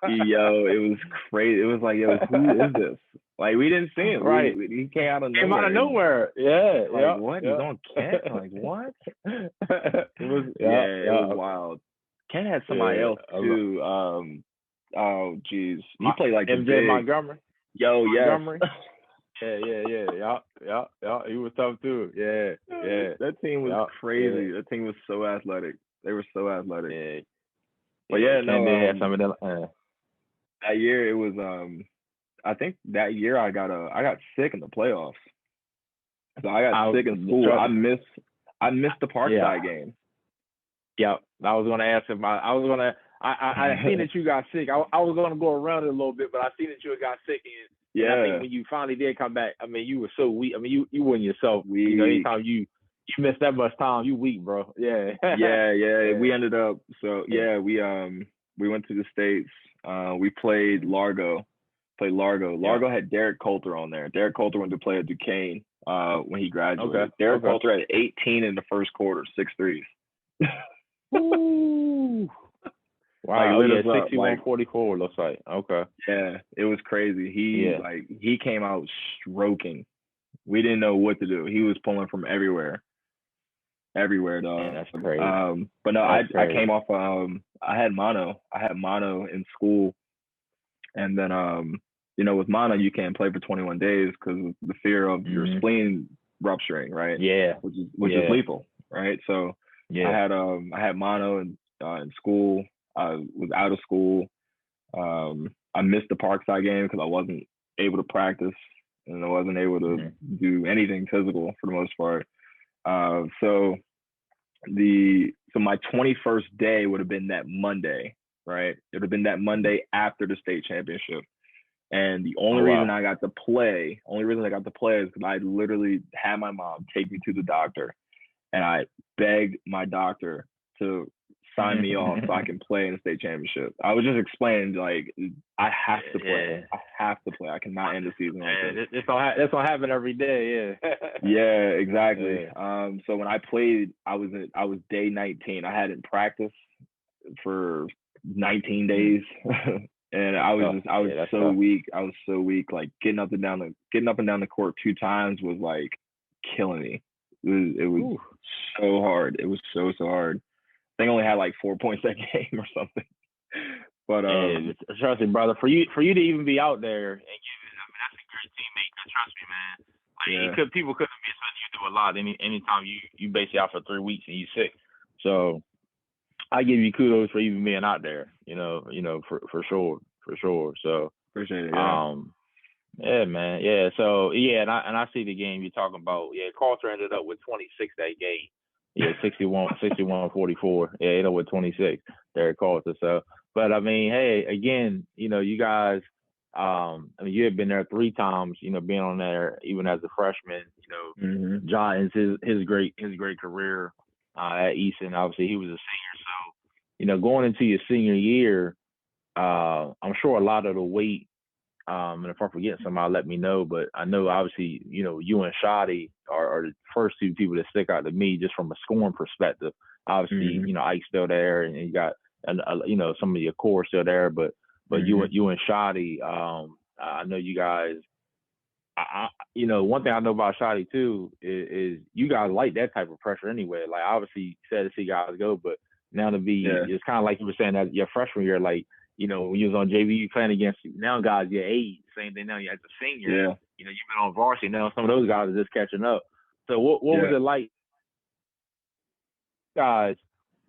was crazy. It was like, who is this? Like, we didn't see him. Right. He came out of nowhere. Came out of nowhere. Yeah. Like, what? He's on Kent? Like, what? It was wild. Kent had somebody else, too. Oh, geez. He played like MJ Montgomery. Montgomery. Yeah. He was tough, too. Yeah. That team was crazy. Yeah. That team was so athletic. They were so athletic. Yeah. But that year it was I think that year I got sick in the playoffs. So I got sick in school. I missed the Parkside game. Yeah. I was gonna ask if I seen that you got sick. I was gonna go around it a little bit, but I seen that you got sick and I think when you finally did come back, I mean you were so weak. I mean you weren't yourself. Anytime you You missed that much time. You weak, bro. Yeah. Yeah. We ended up. So yeah, we went to the States. We played Largo. Largo had Derek Coulter on there. Derek Coulter went to play at Duquesne when he graduated. Okay. Derek Coulter had 18 in the first quarter, 6 threes. Ooh. Wow. Like, yeah, 61-44 looks like. Okay. Yeah, it was crazy. He came out stroking. We didn't know what to do. He was pulling from everywhere, dog. Man, that's crazy. But no, I came off. I had mono in school, and then with mono you can't play for 21 days because of the fear of your spleen rupturing, right? Yeah, which is lethal, right? So I had mono in school. I was out of school. I missed the Parkside game because I wasn't able to practice and I wasn't able to do anything physical for the most part. So my 21st day would have been that Monday, right? It would have been that Monday after the state championship. And the only reason I got to play, is because I literally had my mom take me to the doctor, and I begged my doctor to sign me off so I can play in the state championship. I was just explaining, like, I have to play. I have to play. I cannot end the season like this. That's what happen every day. Yeah. Yeah, exactly. So when I played, I was day 19. I hadn't practiced for 19 days. And I was so weak. I was so weak. Like getting up and down the court 2 times was like killing me. It was so hard. It was so hard. I think I only had like 4 points that game or something. But trust me, brother. For you to even be out there and that's a great teammate. Trust me, man. Like people couldn't be something you do a lot. Anytime you basically out for 3 weeks and you sick. So I give you kudos for even being out there. For sure. So appreciate it. Yeah. Yeah, man. Yeah. So and I see the game you're talking about. Yeah, Carter ended up with 26 that game. Yeah, 61-44. Yeah, ended up with 26. Derek Carter. So, but I mean, hey, again, you guys. You had been there 3 times. Being on there even as a freshman. John his great career at Easton. Obviously, he was a senior. So, going into your senior year, I'm sure a lot of the weight. And if I forget somebody, let me know. But I know, obviously, you and Shotty are the first 2 people that stick out to me just from a scoring perspective. Obviously, Ike's still there, and you got, some of your core still there. But you and Shotty, I know you guys. One thing I know about Shotty too is you guys like that type of pressure anyway. Like, obviously, sad to see guys go, but now to be, it's kind of like you were saying that your freshman year, like. When you was on JV, you playing against now guys your age. Same thing now. You as a senior. Yeah. You've been on varsity now. Some of those guys are just catching up. So what was it like, guys? I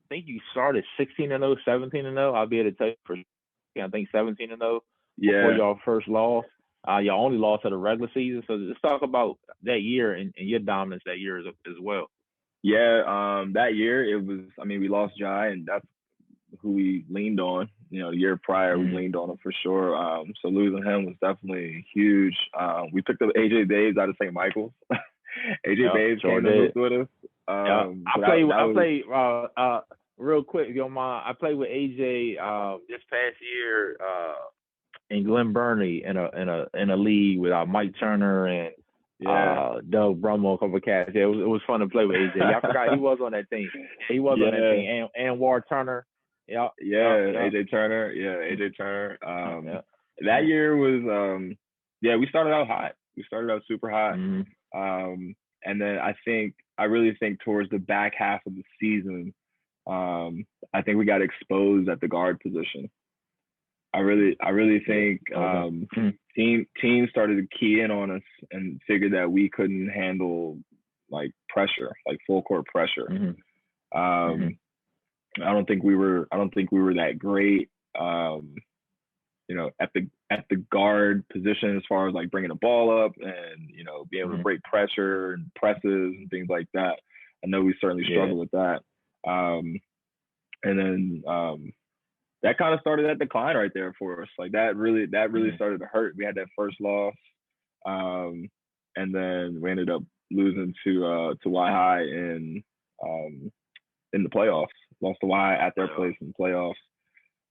think you started 16-0, 17-0. I'll be able to tell you for. I think 17-0 before y'all first loss. Y'all only lost at the regular season. So let's talk about that year and your dominance that year as well. Yeah. That year it was. I mean, we lost Jai, and that's who we leaned on. The year prior, we leaned on him for sure. So losing him was definitely huge. We picked up AJ Daves out of St. Michael's. AJ Daves came to hoop with us. I played real quick, if you don't mind. I played with AJ this past year in Glen Burnie in a league with Mike Turner and Doug Brummel, a couple of cats. Yeah, it was fun to play with AJ. I forgot he was on that team. He was on that team. And War Turner. AJ Turner. AJ Turner. That year was we started out hot. We started out super hot. And then I really think towards the back half of the season, I think we got exposed at the guard position. I really think teams started to key in on us and figured that we couldn't handle like pressure, like full court pressure. I don't think we were that great, at the guard position as far as like bringing the ball up and being able to break pressure and presses and things like that. I know we certainly struggled with that. And then that kind of started that decline right there for us. Like that really started to hurt. We had that first loss, and then we ended up losing to Y High in the playoffs. Lost to Y at their place in the playoffs.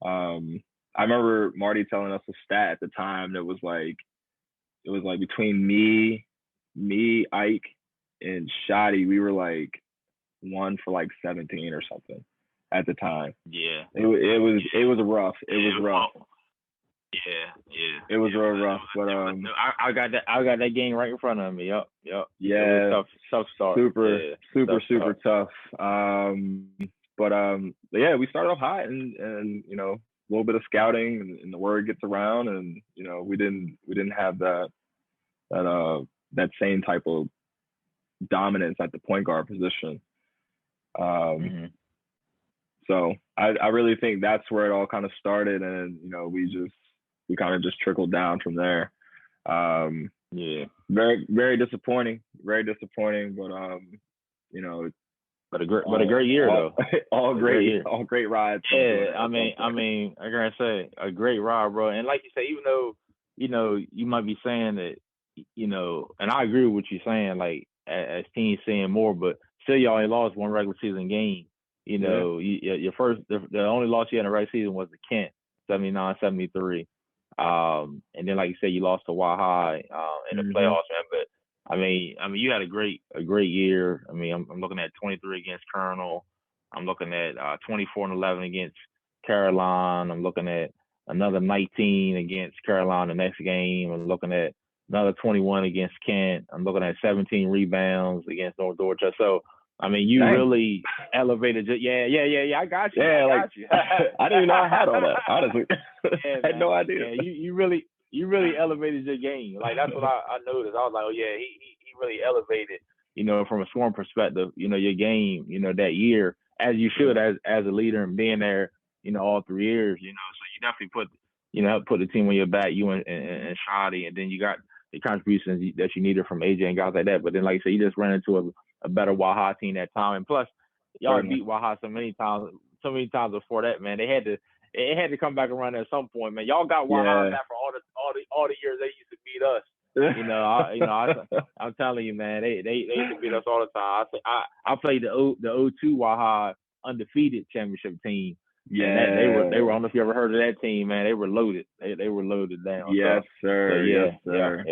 I remember Marty telling us a stat at the time that was like, it was like between me, Ike, and Shotty, we were like 1 for like 17 or something at the time. Yeah. It was rough. It was rough. Yeah. It was real rough, but I got that game right in front of me. Yep. Yeah. Tough start. Super tough. But yeah, we started off hot, and you know, a little bit of scouting, and the word gets around, and you know, we didn't have that same type of dominance at the point guard position. So I really think that's where it all kind of started, and you know, we kind of just trickled down from there. Yeah. Very disappointing, but you know, but a great year though. all great rides. Yeah, I mean, I gotta say a great ride, bro. And like you say, even though, you know, you might be saying that, you know, and I agree with what you're saying, like as teams saying more, but still y'all only lost one regular season game. You know, your first, the only loss you had in the regular season was the Kent, 79-73. And then, like you said, you lost to Y High in the playoffs, man. But I mean, you had a great year. I mean, I'm looking at 23 against Colonel. I'm looking at 24-11 against Caroline. I'm looking at another 19 against Caroline the next game. I'm looking at another 21 against Kent. I'm looking at 17 rebounds against North Dorchester. So, I mean, you really elevated it. Yeah. I got you. Yeah, I got you. I didn't even know I had all that, honestly. I had no idea. Yeah, you really elevated your game. Like, that's what I noticed. I was like, oh, yeah, he really elevated, you know, from a scoring perspective, you know, your game, you know, that year, as you should as a leader and being there, you know, all 3 years, you know. So you definitely helped put the team on your back, you and Shotty, and then you got the contributions that you needed from AJ and guys like that. But then, like you said, you just ran into a better Waha team that time. And plus, y'all beat Waha so many times before that, man. It had to come back around at some point, man. Y'all got Waha back for all the years they used to beat us. You know, I'm telling you, man, they used to beat us all the time. I played the 02 Waha undefeated championship team. Yeah, they were. I don't know if you ever heard of that team, man. They were loaded. They were loaded down. Yes, sir. So, yes, sir.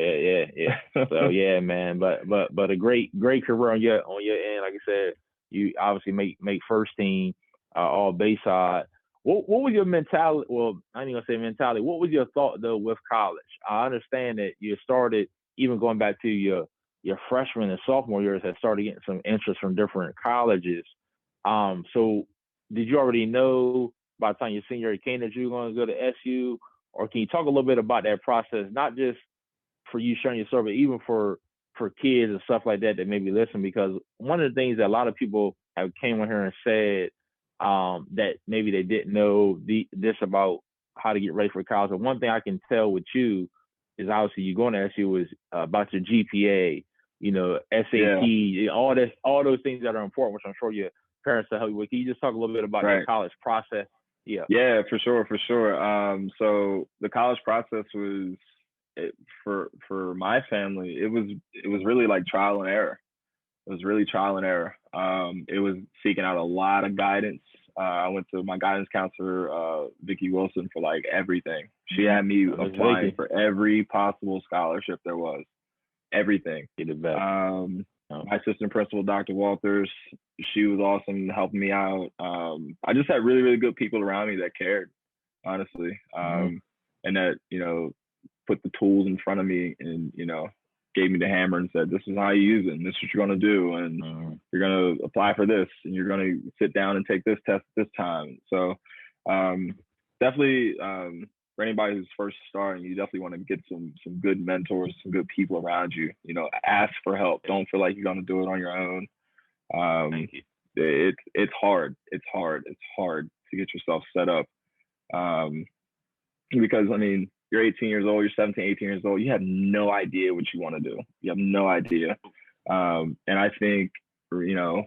Yeah. So yeah, man. But a great career on your end. Like I said, you obviously make first team, all Bayside. What was your mentality? Well, I ain't gonna say mentality. What was your thought though with college? I understand that you started even going back to your freshman and sophomore years, had started getting some interest from different colleges. So did you already know by the time your senior year came that you were going to go to SU, or can you talk a little bit about that process, not just for you sharing your story, but even for kids and stuff like that maybe listen? Because one of the things that a lot of people have came on here and said that maybe they didn't know this about how to get ready for college. But one thing I can tell with you is obviously you going to SU is about your GPA, you know, SAT, all those things that are important, which I'm sure your parents will help you with. Can you just talk a little bit about that college process? Yeah, for sure. So the college process was for my family. It was really like trial and error. It was really trial and error. It was seeking out a lot of guidance. I went to my guidance counselor, Vicki Wilson, for like everything. She had me applying for every possible scholarship there was. Everything. My assistant principal, Dr. Walters, she was awesome helping me out. I just had really, really good people around me that cared, honestly, and that, you know, put the tools in front of me and, you know, gave me the hammer and said, this is how you use it, and this is what you're going to do, and you're going to apply for this, and you're going to sit down and take this test this time. So definitely for anybody who's first starting, you definitely want to get some good mentors, some good people around you. You know, ask for help. Don't feel like you're going to do it on your own. It's hard. It's hard to get yourself set up because, I mean, you're 18 years old, you're 17, 18 years old, you have no idea what you want to do. You have no idea. And I think, you know,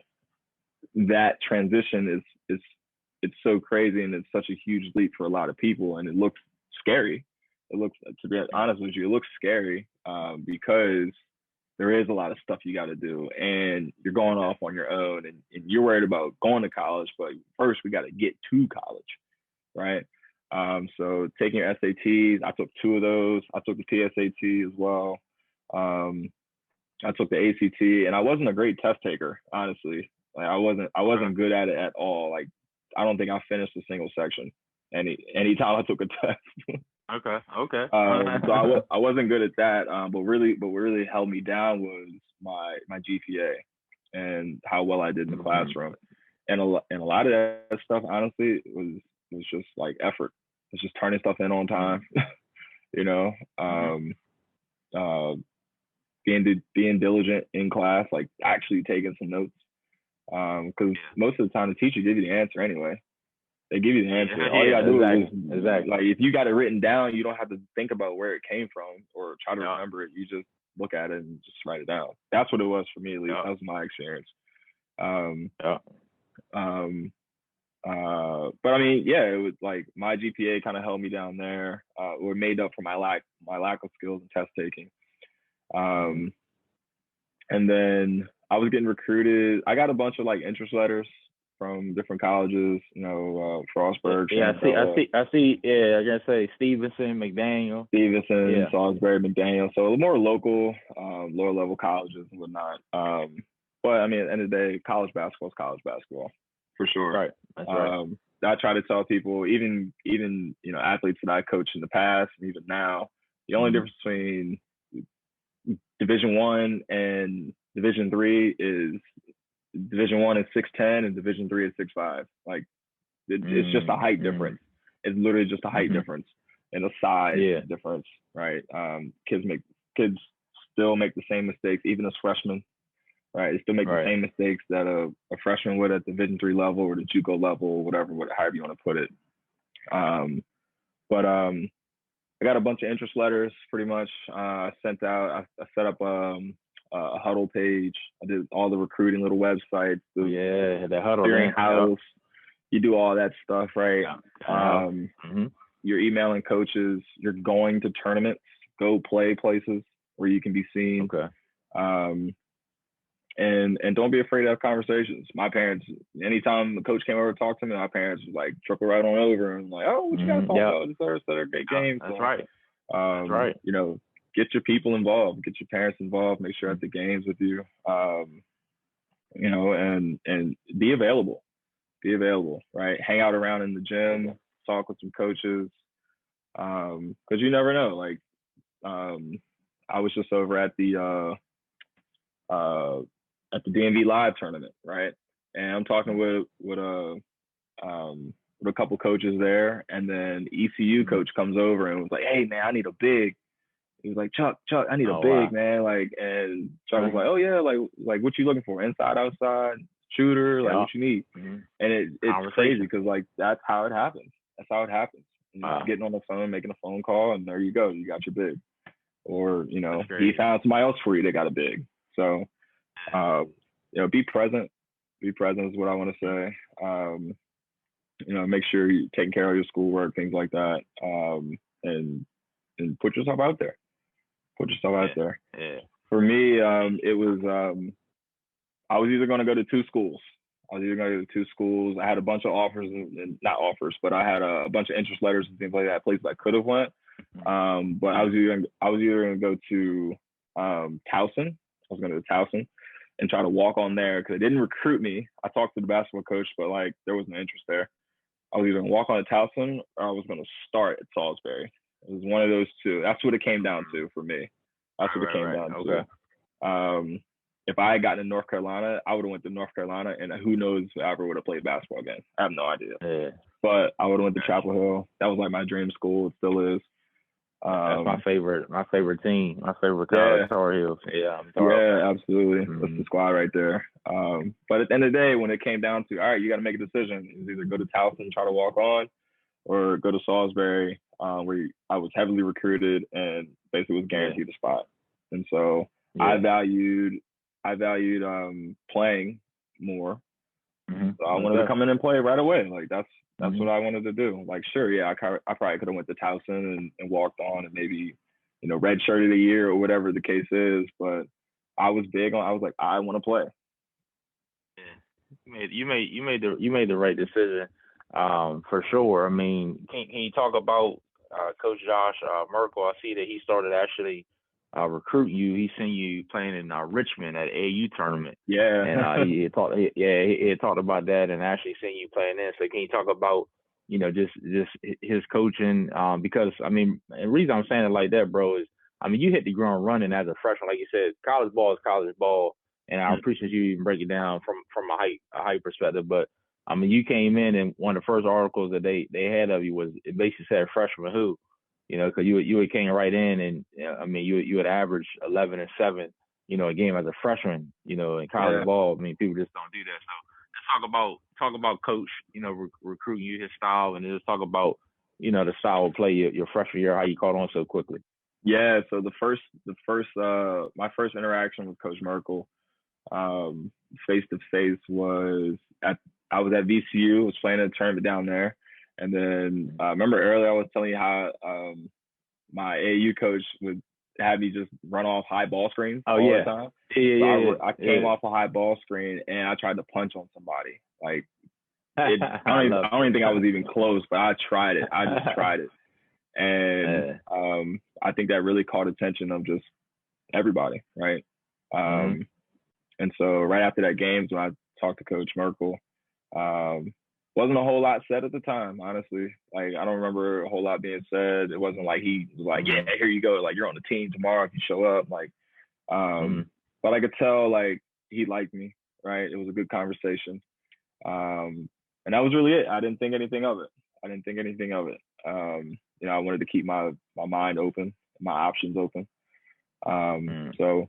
that transition it's so crazy, and it's such a huge leap for a lot of people, and it looks scary. To be honest with you, it looks scary because there is a lot of stuff you got to do, and you're going off on your own, and you're worried about going to college, but first we got to get to college, right? So taking your SATs, I took 2 of those. I took the PSAT as well. I took the ACT, and I wasn't a great test taker, honestly. Like I wasn't good at it at all. Like I don't think I finished a single section any time I took a test. Okay. So I wasn't good at that. But what really held me down was my GPA and how well I did in the classroom. And a lot of that stuff, honestly, was just like effort. It's just turning stuff in on time, you know, being diligent in class, like actually taking some notes. Because most of the time the teacher gives you the answer anyway. They give you the answer. All you gotta do is like if you got it written down, you don't have to think about where it came from or try to remember it. You just look at it and just write it down. That's what it was for me, at least. That was my experience. But I mean, yeah, it was like my GPA kind of held me down there, or made up for my lack of skills in test taking. And then I was getting recruited. I got a bunch of like interest letters from different colleges, you know, Frostburg. Yeah, I see. Yeah, I gotta say Stevenson, Salisbury, McDaniel. So a little more local, lower level colleges and whatnot. But I mean, at the end of the day, college basketball is college basketball, for sure. Right. That's right. I try to tell people, even you know, athletes that I coached in the past and even now, the only difference between Division I and Division III is Division I is 6'10" and Division III is 6'5". Like it's just a height difference. It's literally just a height difference and a size difference, right? Kids still make the same mistakes, even as freshmen, right? They still make the same mistakes that a freshman would at Division III level or the JUCO level, whatever, however you want to put it. But I got a bunch of interest letters, pretty much. I sent out. I set up a huddle page. I did all the recruiting little websites. The huddle house. You do all that stuff, right? You're emailing coaches. You're going to tournaments. Go play places where you can be seen. Okay. And don't be afraid to have conversations. My parents, anytime the coach came over to talk to me, my parents was like trickle right on over and like, oh, what you got to talk about? Just set a great game. That's right. That's right. You know, get your people involved, get your parents involved, make sure at the games with you, you know, and be available, right? Hang out around in the gym, talk with some coaches, because you never know. Like, I was just over at the DMV Live tournament, right? And I'm talking with a couple coaches there, and then ECU coach comes over and was like, "Hey man, I need a big." He was like, Chuck, I need a big man. Like, and Chuck was like, "Oh yeah, like what you looking for? Inside, outside, shooter? Like what you need?" And it's crazy because like that's how it happens. You know, getting on the phone, making a phone call, and there you go. You got your big. Or you know, he found somebody else for you that got a big. So. You know, be present. Be present is what I want to say. You know, make sure you're taking care of your schoolwork, things like that, and put yourself out there. Yeah. For me, it was I was either going to go to 2 schools. I had a bunch of offers and not offers, but I had a bunch of interest letters and things like that. Places I could have went, but I was either going to go to Towson. I was going to go to Towson and try to walk on there because they didn't recruit me. I talked to the basketball coach, but like there was no interest there. I was either going to walk on to Towson or I was going to start at Salisbury. It was one of those two. That's what it came down to for me. That's what it came down to. If I had gotten to North Carolina, I would have went to North Carolina, and who knows if I ever would have played basketball again. I have no idea. But I would have went to Chapel Hill. That was like my dream school. It still is. That's my favorite team. My favorite college, Tar Heels. Yeah, absolutely. That's the squad right there. But at the end of the day, when it came down to, all right, you got to make a decision. It was either go to Towson and try to walk on, or go to Salisbury, where I was heavily recruited and basically was guaranteed a spot. And so I valued playing more. So I wanted to come in and play right away. Like that's what I wanted to do. Like, sure, yeah, I probably could have went to Towson and walked on and maybe, you know, redshirted a year or whatever the case is. But I was big on. I was like, I want to play. Yeah, you made the right decision, for sure. I mean, can you talk about Coach Josh Merkel? I see that he started actually recruiting you. He seen you playing in Richmond at AU tournament. Yeah, and he had talked about that, and actually seen you playing in. So can you talk about just his coaching? Because I mean, the reason I'm saying it like that, bro, is I mean you hit the ground running as a freshman, like you said. College ball is college ball. And I appreciate you even break it down from a height perspective. But I mean, you came in, and one of the first articles that they had of you was it basically said freshman who, because you had came right in, and I mean you had averaged 11 and 7, a game as a freshman, in college ball. I mean, people just don't do that. So let's talk about Coach, recruiting you, his style, and just talk about the style of play your freshman year, how you caught on so quickly. Yeah. So my first interaction with Coach Merkel, face to face, I was at VCU, was playing a tournament down there, and then remember earlier I was telling you how my AAU coach would have me just run off high ball screens all the time. I came off a high ball screen and I tried to punch on somebody. Like I don't even think I was even close, but I tried it. I just tried it, and I think that really caught attention of just everybody, right? And so right after that game, when I talked to Coach Merkel, wasn't a whole lot said at the time, honestly. Like, I don't remember a whole lot being said. It wasn't like he was like, yeah, here you go. Like, you're on the team tomorrow if you show up. Like, but I could tell, like, he liked me, right? It was a good conversation. And that was really it. I didn't think anything of it. I wanted to keep my mind open, my options open. So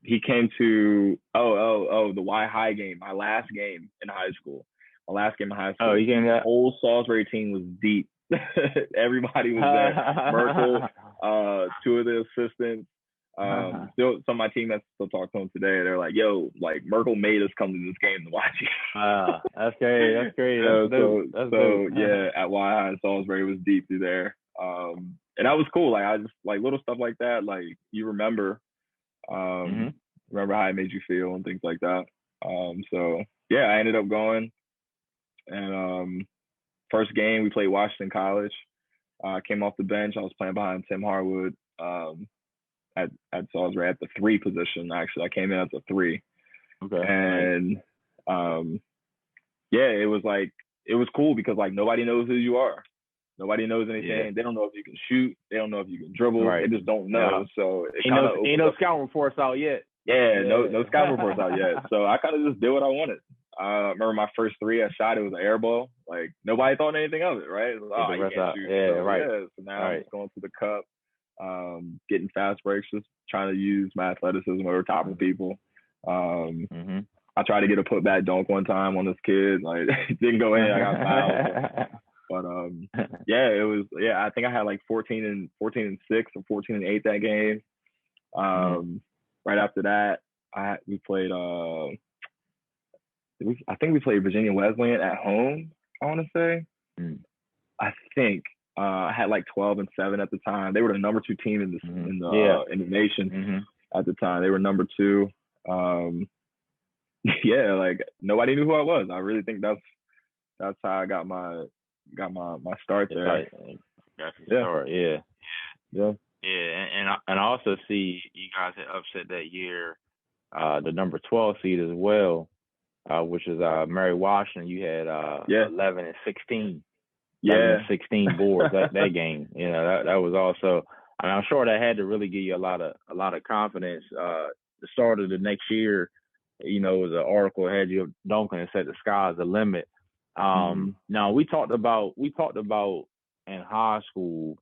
he came to the Y High game, my last game in high school. Oh, he came to that? The whole Salisbury team was deep. Everybody was there. Merkel, two of the assistants. Still, some of my teammates still talk to him today. They're like, "Yo, like Merkel made us come to this game to watch you." That's great. Yeah, at Y High, Salisbury was deep through there. And that was cool. Like, I just like little stuff like that. Like, you remember how it made you feel and things like that. So yeah, I ended up going, and first game we played Washington College. I came off the bench. I was playing behind Tim Harwood at Salisbury at the 3 position. Actually, I came in as a 3. Okay. And yeah, it was cool because like nobody knows who you are. Nobody knows anything. Yeah. They don't know if you can shoot. They don't know if you can dribble. Right. They just don't know. Yeah. So it ain't no scouting reports out yet. Yeah, no scouting reports out yet. So I kind of just did what I wanted. I remember my first 3 I shot, it was an air ball. Like, nobody thought anything of it, right? It was, you can't shoot. Yeah, so, right. Yeah, so now I'm just going to the cup, getting fast breaks, just trying to use my athleticism over top of people. I tried to get a putback dunk one time on this kid. Like, it didn't go in. I got fouled. But I think I had like 14 and 6 or 14 and 8 that game. Right after that, we played I think we played Virginia Wesleyan at home, I want to say. I think I had like 12 and 7 at the time. They were the number 2 team in the nation at the time. They were number 2. Yeah, like nobody knew who I was. I really think that's how I got my start there. Start, yeah. And I also see you guys had upset that year the number 12 seed as well, which is Mary Washington. You had 11 and 16. 11 and 16 boards that game. That was also. I mean, I'm sure that had to really give you a lot of confidence. The start of the next year, the article had you dunking and said the sky's the limit. Now we talked about in high school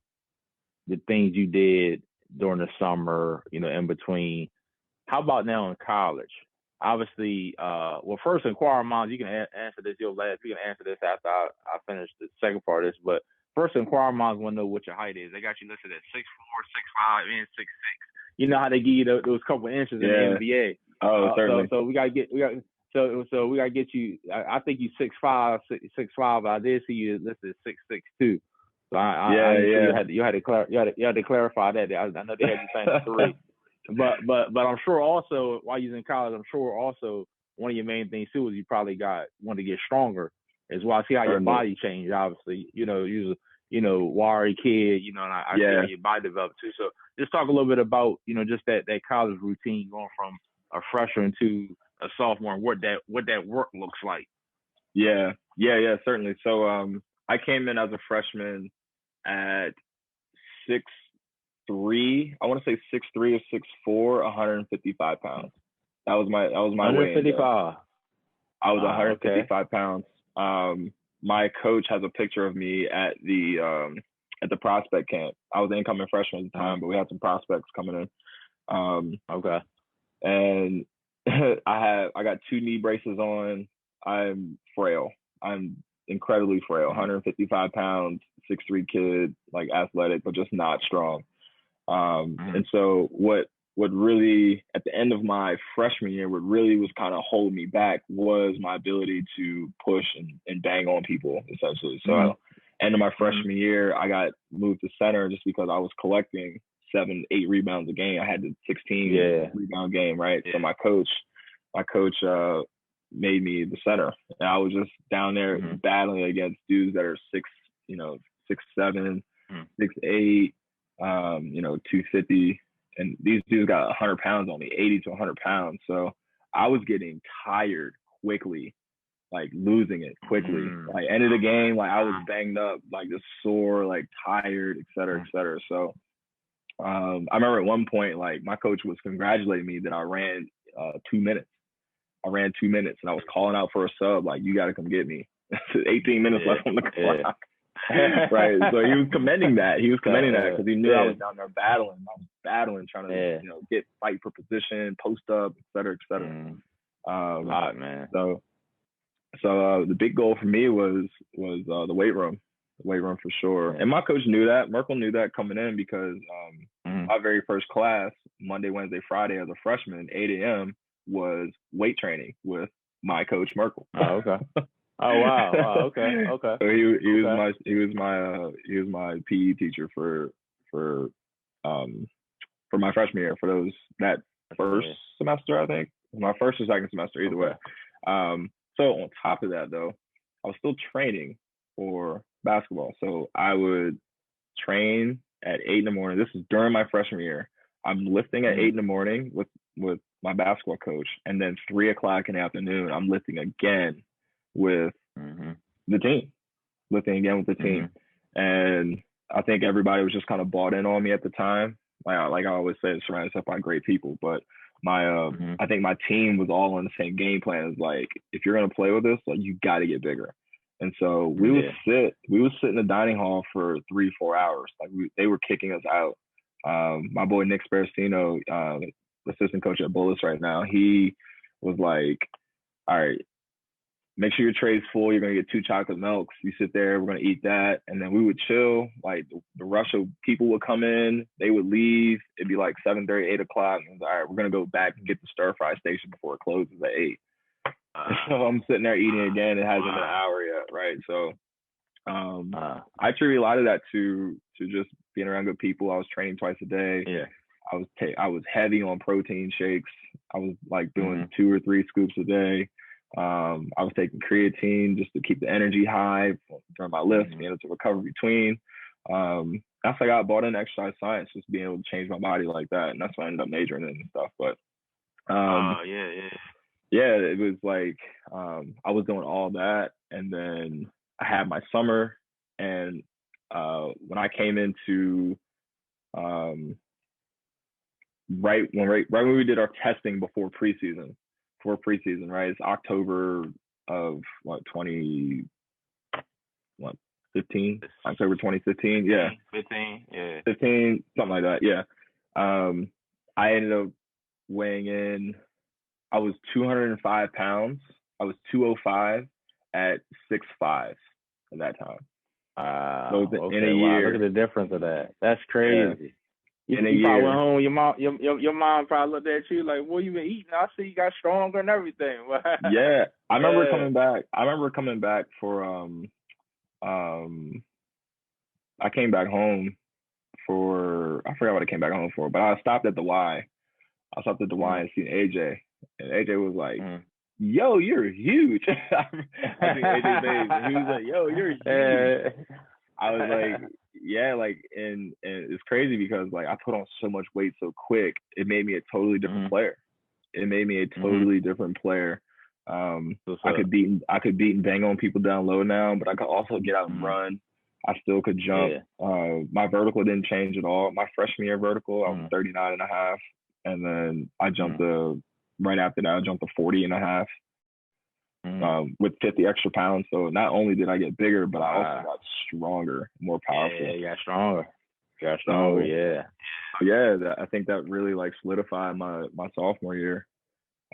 the things you did during the summer, in between. How about now in college? Obviously, first, inquiring minds, you can answer this. You can answer this after I finish the second part of this. But first, inquiring minds want to know what your height is. They got you listed at 6'4", 6'5", and 6'6". You know how they give you those couple inches in the NBA. Oh, certainly. So we gotta get we gotta get you. I think you 6'5", 6'5". I did see you listed 6'6" too. So I Yeah, ain't sure yeah. you had to clarify that. I know they had you saying 3, but I'm sure also while you're in college, I'm sure also one of your main things too is you probably want to get stronger as well. I see how your Certainly. body changed. Obviously, you know, you was wiry kid, and I see how your body developed too. So just talk a little bit about just that college routine going from a freshman to a sophomore and what that work looks like. Yeah, certainly. So I came in as a freshman at 6'3". I want to say 6'3" or 6'4", 155 pounds. That was my weight. 155. I was 155 okay. pounds. My coach has a picture of me at the prospect camp. I was an incoming freshman at the time, but we had some prospects coming in. Okay. And I got 2 knee braces on. I'm frail. I'm incredibly frail. 155 pounds, 6'3" kid, like athletic, but just not strong. And so what really, at the end of my freshman year, what really was kind of holding me back was my ability to push and bang on people, essentially. So end of my freshman year, I got moved to center just because I was collecting 7, 8 rebounds a game. I had the 16 rebound game, right? So my coach made me the center, and I was just down there battling against dudes that are 6'7", 6'8", 250, and these dudes got 100 pounds on me, 80 to 100 pounds. So I was getting tired quickly, like losing it quickly. Like end of the game, like I was banged up, like just sore, like tired, et cetera, et cetera. So I remember at one point, like my coach was congratulating me that I ran 2 minutes. I ran 2 minutes, and I was calling out for a sub, like, you got to come get me. 18 minutes left on the clock. Right. So he was commending that. He was commending that because he knew I was down there battling. I was battling, trying to fight for position, post up, et cetera, et cetera. Man. So the big goal for me was the weight room. The weight room for sure. And my coach knew that. Merkel knew that coming in because my very first class, Monday, Wednesday, Friday as a freshman, 8 a.m. was weight training with my coach Merkel. Oh, okay. Oh wow. Okay. So he was my PE teacher for my freshman year, for that first semester, I think. My first or second semester, either way. So on top of that though, I was still training for basketball. So I would train at 8 in the morning. This is during my freshman year. I'm lifting at 8 in the morning with my basketball coach, and then 3 o'clock in the afternoon, I'm lifting again with the team. And I think everybody was just kind of bought in on me at the time. Like I always say, surrounded myself by great people, but I think my team was all on the same game plan. It's like, if you're gonna play with us, like, you got to get bigger. And so we would sit in the dining hall for 3-4 hours. Like they were kicking us out. My boy Nick Sparacino, assistant coach at Bullis right now, he was like, all right, make sure your tray's full. You're going to get 2 chocolate milks. You sit there, we're going to eat that. And then we would chill. Like the rush of people would come in, they would leave. It'd be like 7:30, 8 o'clock. And all right, we're going to go back and get the stir fry station before it closes at 8. So I'm sitting there eating again. It hasn't been an hour yet, right? So I attribute a lot of that to just being around good people. I was training twice a day. I was heavy on protein shakes. I was like doing 2 or 3 scoops a day. I was taking creatine just to keep the energy high during my lifts, being able to recover between. That's I got bought into exercise science, just being able to change my body like that, and that's why I ended up majoring in and stuff. But it was like I was doing all that, and then I had my summer, and when I came into right when we did our testing before preseason, right? It's October of 2015? October 2015, yeah. 15, something like that, yeah. I ended up weighing in. I was 205 pounds. I was 205 at 6'5" at that time. So in a year. Look at the difference of that. That's crazy. You probably went home. Your mom probably looked at you like, "What you been eating? I see you got stronger and everything." Yeah, I remember coming back. I remember coming back for I came back home I forgot what I came back home for, but I stopped at the Y. I stopped at the Y and seen AJ, and AJ was like, "Yo, you're huge." I seen AJ face, and he was like, "Yo, you're huge." I was like, "Yeah," like, and it's crazy because like I put on so much weight so quick, it made me a totally different player. It made me a totally different player. I could beat and bang on people down low now, but I could also get out and run. I still could jump. My vertical didn't change at all. My freshman year vertical, I was 39 and a half. And then I jumped right after that, I jumped to 40 and a half with 50 extra pounds. So not only did I get bigger, but I also got stronger, more powerful. Yeah, you got stronger. Yeah, I think that really like solidified my sophomore year.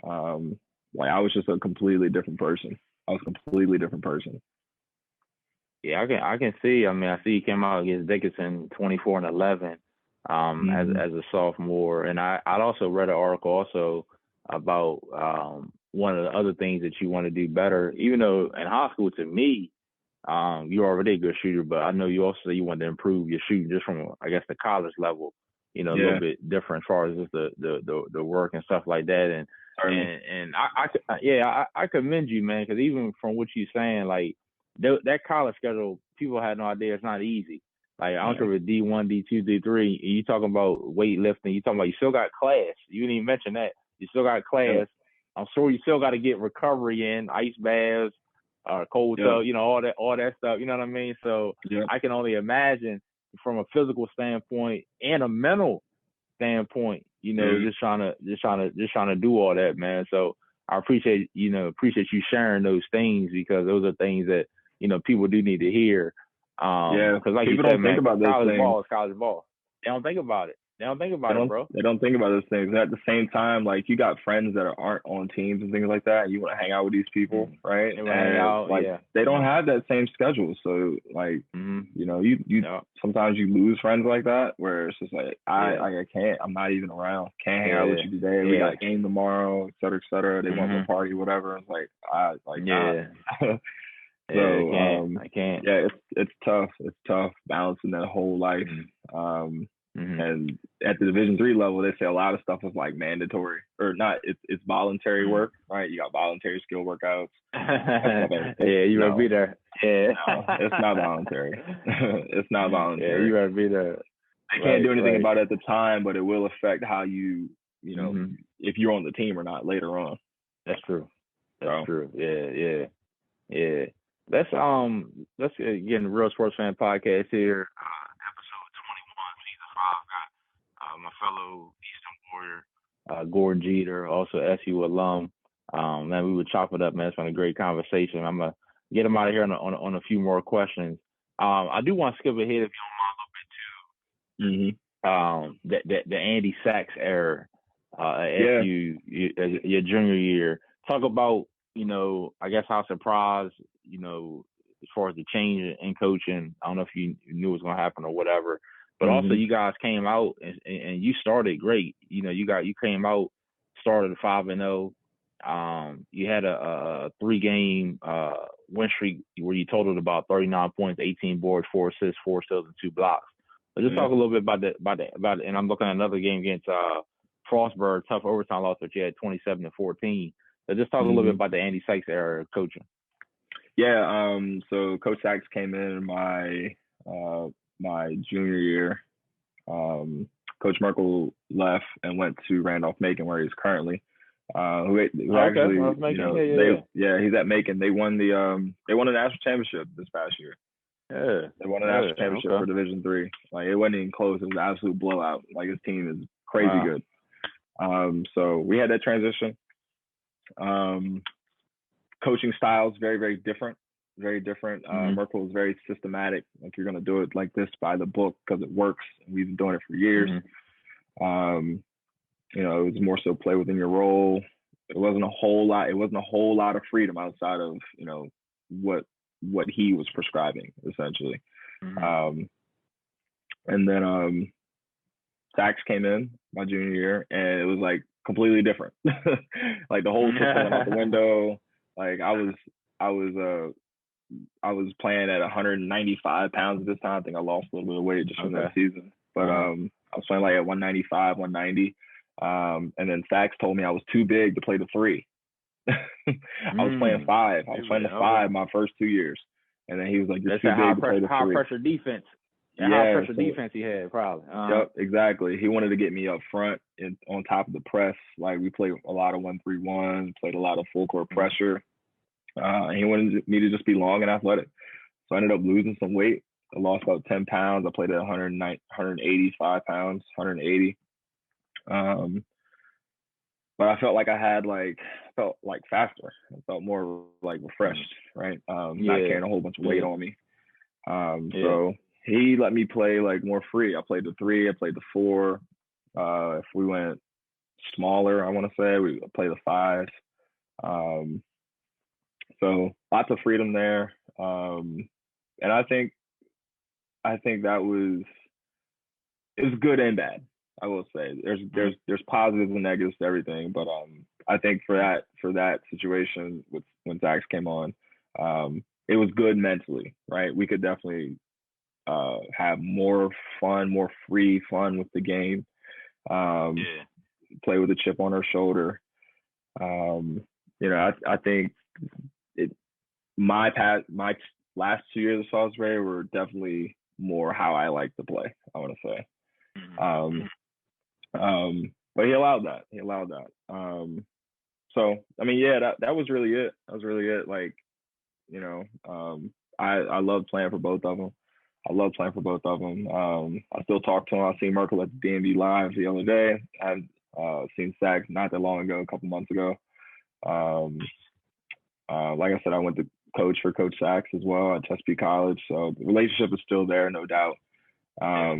Like I was just a completely different person. Yeah, I can see. I mean, I see you came out against Dickinson 24-11 as a sophomore, and I'd also read an article also about one of the other things that you want to do better. Even though in high school, to me, you're already a good shooter, but I know you also say you want to improve your shooting just from, I guess, the college level. You know, a little bit different as far as just the work and stuff like that. And I commend you, man, because even from what you're saying, like that college schedule, people had no idea it's not easy. Like I don't care if it's D1, D2, D3. You talking about weightlifting? You talking about you still got class? You didn't even mention that. You still got class. Yeah. I'm sure you still got to get recovery in, ice baths, cold tub, you know, all that stuff. You know what I mean? So I can only imagine from a physical standpoint and a mental standpoint, you know, just trying to do all that, man. So I appreciate you sharing those things, because those are things that, you know, people do need to hear. Because like people you said, don't think about those college things. ball is college ball. They don't think about it. They don't think about it, bro. They don't think about those things. And at the same time, like you got friends that aren't on teams and things like that. And you want to hang out with these people, right? And hang out, they don't have that same schedule. So like, you know, you sometimes you lose friends like that, where it's just like I can't. I'm not even around. Can't hang out with you today. We got a game tomorrow, et cetera, et cetera. They want to party, whatever. It's like So I can't. Yeah, it's tough. It's tough balancing that whole life. And at the Division III level, they say a lot of stuff is like mandatory or not. It's voluntary work, right? You got voluntary skill workouts. You better be there. Yeah, no, it's not voluntary. It's not voluntary. Yeah, you better be there. I can't do anything about it at the time, but it will affect how you know, if you're on the team or not later on. That's true. That's true. Yeah. Let's get in the Real Sports Fan Podcast here. Episode 21, season 5. Got my fellow Eastern Warrior, Gordon Jeter, also SU alum. Man, we would chop it up, man. It's been a great conversation. I'm gonna get him out of here on a few more questions. I do want to skip ahead, if you don't mind, a little bit to the Andy Sachs era at SU, your junior year. Talk about, you know, I guess how surprised, you know, as far as the change in coaching. I don't know if you knew it was going to happen or whatever, but also you guys came out and you started great. You know, you came out, started 5-0. You had a 3-game win streak where you totaled about 39 points, 18 boards, 4 assists, 4 steals, and 2 blocks. But just talk a little bit about it. And I'm looking at another game against Frostburg, tough overtime loss, which you had 27-14. So just talk a little bit about the Andy Sachs era of coaching. Yeah, so Coach Sachs came in my junior year. Coach Merkel left and went to Randolph-Macon, where he's currently. He's at Macon. They won the national championship this past year. Yeah, they won a national championship for Division III. Like it wasn't even close. It was an absolute blowout. Like his team is crazy good. So we had that transition. Coaching styles very, very different. Merkel is very systematic. Like you're gonna do it like this by the book because it works. We've been doing it for years. You know, it was more so play within your role. It wasn't a whole lot of freedom outside of, you know, what he was prescribing essentially. And then Sachs came in my junior year, and it was like completely different. Like the whole system went out the window. Like I was I was playing at 195 pounds at this time. I think I lost a little bit of weight just from that season. But I was playing like at 195, 190. And then Sachs told me I was too big to play the 3. I was playing 5. I was playing the 5 my first 2 years. And then he was like, "You're too big to play the 3." High pressure defense. High pressure defense he had, probably. Yep, exactly. He wanted to get me up front and on top of the press. Like, we played a lot of 1-3-1, played a lot of full court pressure. And he wanted me to just be long and athletic. So I ended up losing some weight. I lost about 10 pounds. I played at 185 pounds, 180. But I felt like I felt like faster. I felt more like refreshed, right? Not carrying a whole bunch of weight on me. So he let me play like more free. I played the 3, I played the 4. If we went smaller, I want to say, we played the 5. So lots of freedom there. And I think that it was good and bad. I will say there's positives and negatives to everything, but I think for that situation when Zach came on, it was good mentally, right? We could definitely have more fun, more free fun with the game. Play with a chip on our shoulder. I think my last 2 years of Salisbury were definitely more how I like to play, I want to say. But he allowed that. So I mean, that was really it. Like, I loved playing for both of them. I still talk to him. I seen Merkel at the DMV Live the other day. I've seen Sachs not that long ago, a couple months ago. Like I said, I went to coach for Coach Sachs as well at Chesapeake College. So the relationship is still there, no doubt. I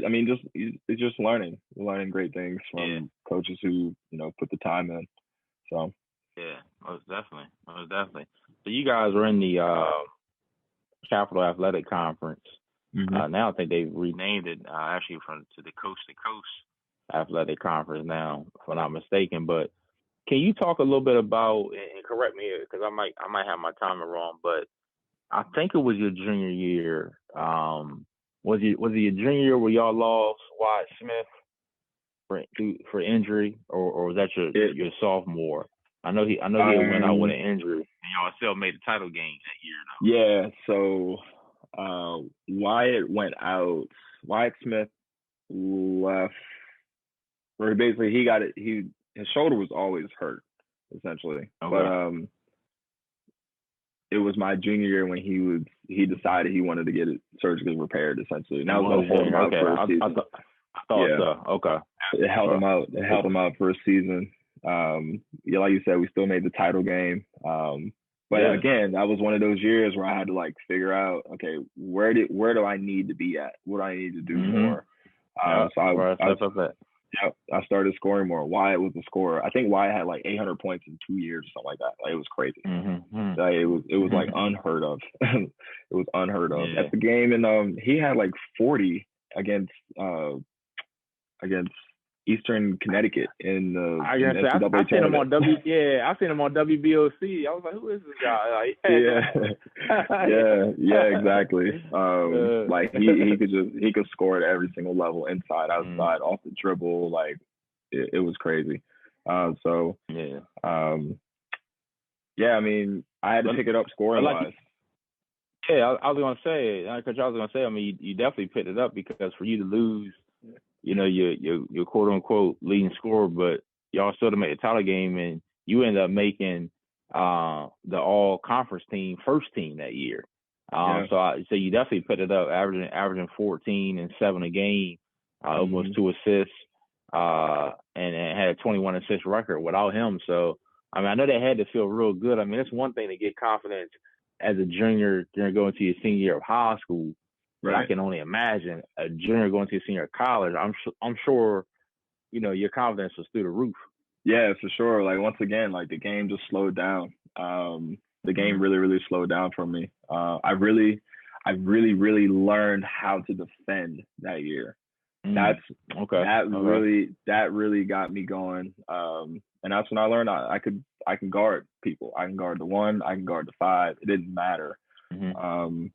mean, it's just learning. We're learning great things from coaches who, put the time in. So. Yeah, most definitely. So you guys were in the Capital Athletic Conference. Now I think they've renamed it actually to the Coast to Coast Athletic Conference now, if I'm not mistaken. But can you talk a little bit about, and correct me because I might have my timing wrong, but I think it was your junior year. Was it your junior year where y'all lost Wyatt Smith for injury, or was that your sophomore? I know he went out with an injury, and y'all still made the title game that Yeah. year, though. So Wyatt went out. Wyatt Smith left. Where basically he got it. His shoulder was always hurt, essentially. Okay. But it was my junior year when he decided he wanted to get it surgically repaired, essentially. And that was going to hold him out for a season. I thought so. Okay. It held him out. It held him out for a season. Like you said, we still made the title game. But again, that was one of those years where I had to like figure out, okay, where do I need to be at? What do I need to do more? I started scoring more. Wyatt was the scorer. I think Wyatt had like 800 points in 2 years or something like that. Like, it was crazy. Like, it was like unheard of. It was unheard of at the game, and he had like 40 against Eastern Connecticut in the I seen him on I seen him on WBOC. I was like, who is this guy? Exactly. Like he could score at every single level, inside, outside, off the dribble. Like it was crazy. I mean, I had to pick it up scoring wise. Yeah, I was gonna say, Coach. I was gonna say. I mean, you definitely picked it up because for you to lose, your quote unquote leading scorer, but y'all still to make the title game, and you end up making the all conference team, first team that year. So you definitely put it up, averaging 14 and 7 a game, almost 2 assists, and had a 21 assist record without him. So I mean, I know that had to feel real good. I mean, it's one thing to get confidence as a junior during going to your senior year of high school. Right. I can only imagine a junior going to a senior college. I'm sure, your confidence was through the roof. Yeah, for sure. Like, once again, like, the game just slowed down. The game really, really slowed down for me. I really learned how to defend that year. That's Okay. that really got me going. And that's when I learned I can guard people. I can guard the 1, I can guard the 5. It didn't matter. Mm-hmm.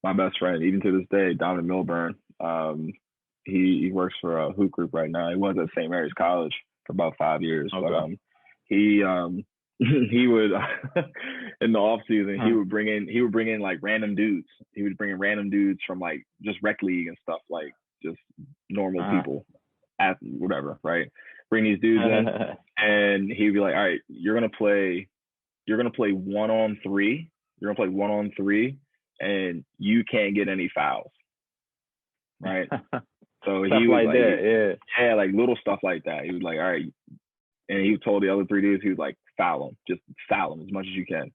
My best friend, even to this day, Donovan Milburn, he works for a hoop group right now. He was at St. Mary's College for about 5 years. Okay. But he he would in the off season he would bring in like random dudes. He would bring in random dudes from like just rec league and stuff, like just normal people, whatever, right? Bring these dudes in, and he'd be like, "All right, you're gonna play 1-on-3. You're gonna play 1-on-3, and you can't get any fouls, right?" So stuff he was like that, yeah, like little stuff like that. He was like, "All right," and he told the other 3 dudes, he was like, "Foul them, just foul them as much as you can."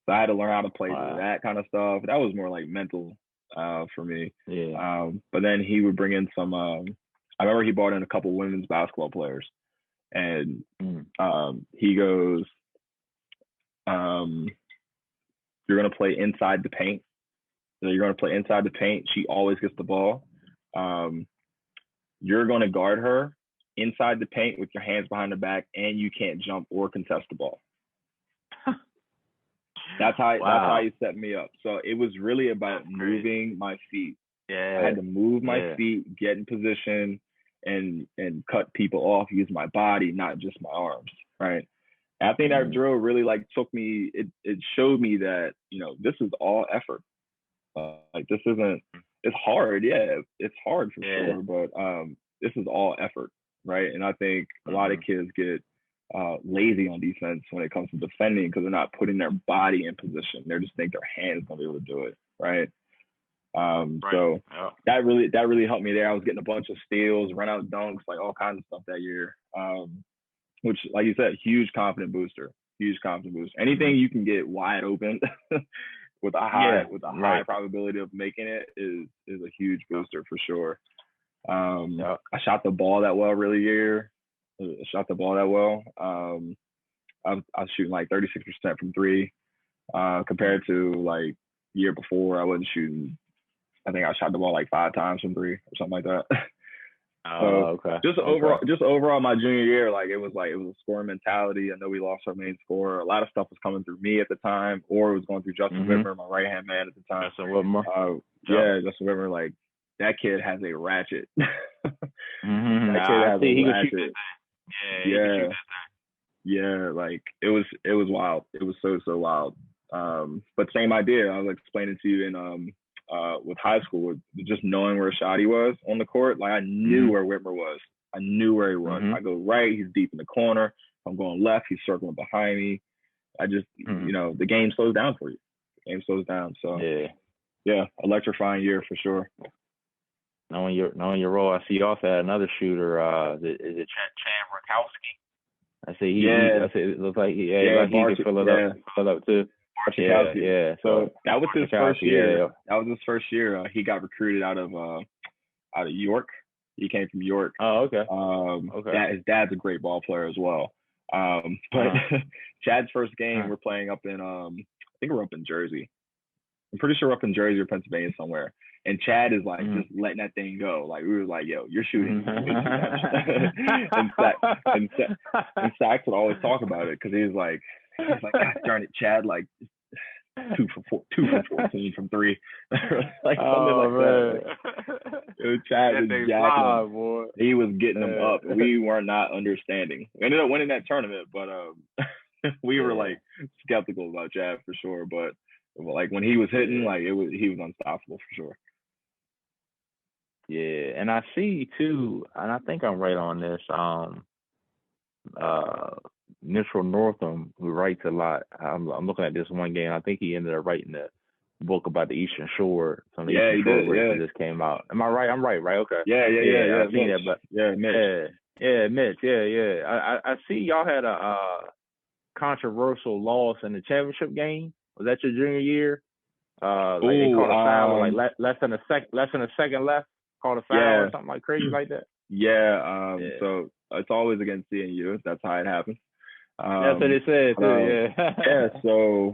So I had to learn how to play that kind of stuff. That was more like mental for me. Yeah. But then he would bring in some. I remember he brought in a couple women's basketball players, and he goes, "You're gonna play inside the paint. So you're gonna play inside the paint. She always gets the ball. You're gonna guard her inside the paint with your hands behind the back, and you can't jump or contest the ball." That's how he set me up. So it was really about moving my feet. Yeah. I had to move my feet, get in position, and cut people off, use my body, not just my arms, right? And I think that drill really like took me. It showed me that this is all effort. Like this isn't. It's hard, yeah. It's hard for sure, but this is all effort, right? And I think a lot of kids get lazy on defense when it comes to defending because they're not putting their body in position. They just think their hands gonna be able to do it, right? So that really helped me there. I was getting a bunch of steals, run out dunks, like all kinds of stuff that year. Which, like you said, huge confidence booster. Anything you can get wide open with a high probability of making it is a huge booster for sure. I shot the ball that well really year. I was shooting like 36% from 3, compared to like year before I wasn't shooting. I think I shot the ball like 5 times from 3 or something like that. Just overall, my junior year, like it was a scoring mentality. I know we lost our main scorer. A lot of stuff was coming through me at the time, or it was going through Justin Whitmer, my right hand man at the time. Justin Whitmer. Justin Whitmer. Like that kid has a ratchet. That kid has a ratchet. Yeah, like it was wild. It was so wild. But same idea. I was explaining to you in with high school, with just knowing where Shotty was on the court. Like I knew where Whitmer was. I knew where he was. I go right, he's deep in the corner. If I'm going left, he's circling behind me. I just, the game slows down for you. The game slows down. So yeah, electrifying year for sure. Knowing your role, I see you also had another shooter. Is it Chad Rakowski? I see it looks like he can fill it up too. Yeah. So that was his first year. Yeah. That was his first year. He got recruited out of York. He came from York. Oh, okay. His dad's a great ball player as well. But Chad's first game, we're playing up in I think we're up in Jersey. I'm pretty sure we're up in Jersey or Pennsylvania somewhere. And Chad is like just letting that thing go. Like we were like, "Yo, you're shooting way too much." and Sax would always talk about it because he's like, "God darn it, Chad! Like 2 for 14 from 3, like something like that." Like, Chad was jacking him. He was getting them up. We were not understanding. We ended up winning that tournament, but we were like skeptical about Chad for sure. But like when he was hitting, like he was unstoppable for sure. Yeah, and I see too, and I think I'm right on this. Mitchell Northam, who writes a lot. I'm looking at this one game. I think he ended up writing the book about the Eastern Shore. Some of the Eastern Shore races just came out. Am I right? I'm right, okay. Yeah. I see that, but Mitch. Mitch. I see y'all had a controversial loss in the championship game. Was that your junior year? Like they called a foul, like less than a second left. Called a foul or something like crazy like that. So it's always against CNU. That's how it happens. That's what it said too. So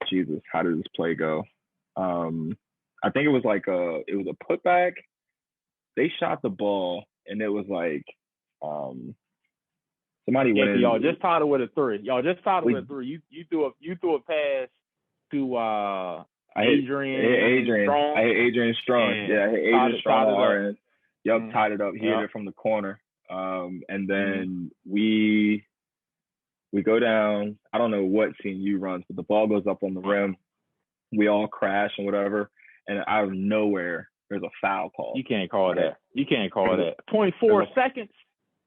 Jesus, how did this play go? I think it was like it was a putback. They shot the ball, and it was like somebody went in. Y'all just tied it with a 3. Y'all just tied it with a 3. You threw a pass to Adrian Strong. I hit Adrian Strong. I hit Adrian Strong on our end. Yep, tied it up. He hit it from the corner. And then we go down. I don't know what CNU runs, but the ball goes up on the rim. We all crash and whatever. And out of nowhere, there's a foul call. You can't call that. You can't call that. 24 seconds.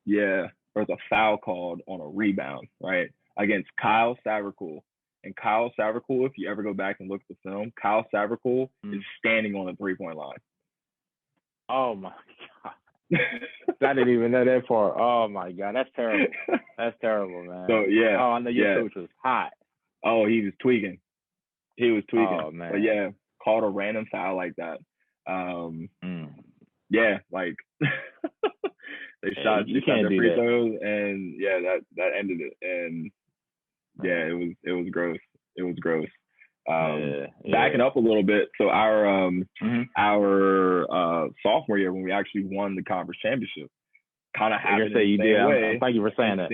Yeah, there's a foul called on a rebound, right, against Kyle Savercool. And Kyle Savercool, if you ever go back and look at the film, Kyle Savercool is standing on the 3-point line. Oh my God. I didn't even know that part. Oh my God, that's terrible. That's terrible, man. So yeah. Oh, I know your coach was hot. Oh, he was tweaking. Oh man. But yeah, called a random foul like that. Yeah, like they shot their free throws, and yeah, that ended it. And yeah, it was gross. It was gross. Backing up a little bit, so our sophomore year, when we actually won the conference championship, kind of happened the same way. Thank you for saying that.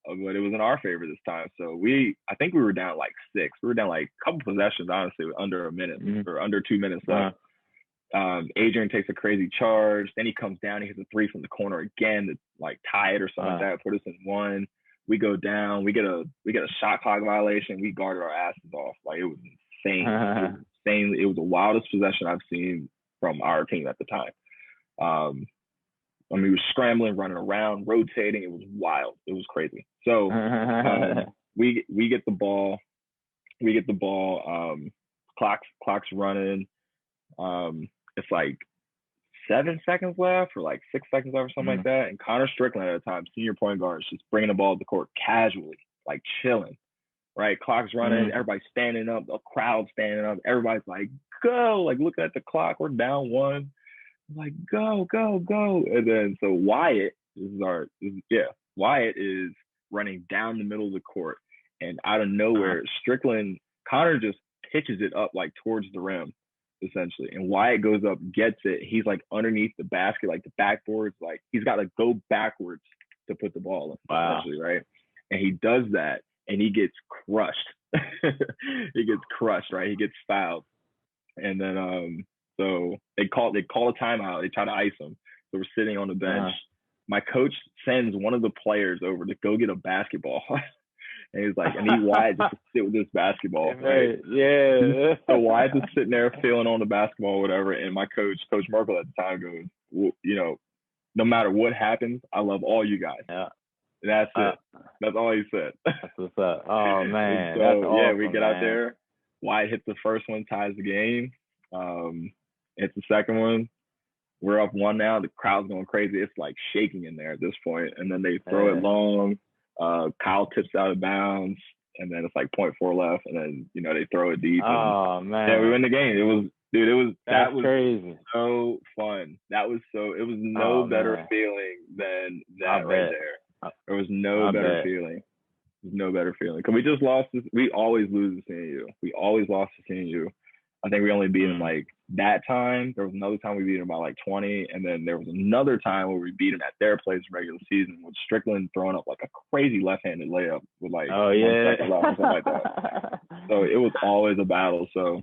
But it was in our favor this time. So I think we were down like 6. We were down like a couple possessions, honestly, with under a minute or under 2 minutes left. Adrian takes a crazy charge. Then he comes down. He hits a 3 from the corner again to like tie it or something like that. Put us in 1. We go down. We get a shot clock violation. We guarded our asses off. Like, it was insane. It was the wildest possession I've seen from our team at the time. I mean, we were scrambling, running around, rotating. It was wild. It was crazy. So we get the ball. Clock's running. It's like 7 seconds left or like 6 seconds left or something like that. And Connor Strickland at the time, senior point guard, is just bringing the ball to the court casually, like chilling, right? Clock's running. Everybody's standing up. The crowd's standing up. Everybody's like, go, like looking at the clock. We're down 1. I'm like, go, go, go. And then so Wyatt is running down the middle of the court. And out of nowhere, Strickland, Connor just pitches it up like towards the rim, essentially. And Wyatt goes up, gets it. He's like underneath the basket, like the backboards, like he's got to go backwards to put the ball in, essentially, right? And he does that, and he gets crushed. Right? He gets fouled. And then so they call a timeout. They try to ice him. So we're sitting on the bench. My coach sends one of the players over to go get a basketball. And he's like, I need Wyatt just to sit with this basketball. Right? Yeah. So Wyatt's just sitting there feeling on the basketball or whatever. And my coach, Coach Merkel at the time, goes, well, you know, no matter what happens, I love all you guys. Yeah. And that's it. That's all he said. That's what's up. Oh, man. So, that's awesome, we get out there. Wyatt hits the first one, ties the game. Hits the second one. We're up 1 now. The crowd's going crazy. It's like shaking in there at this point. And then they throw it long. Kyle tips out of bounds, and then it's like 0.4 left, and then they throw it deep. Oh man! Yeah, we win the game. That was crazy. So fun. It was no better feeling than that right there. There was no better feeling. There's no better feeling because we just lost. We always lose to CNU. We always lost to CNU. I think we only beat them like that time. There was another time we beat them by like 20. And then there was another time where we beat them at their place in regular season with Strickland throwing up like a crazy left-handed layup with like 1 second left or something like that. So it was always a battle. So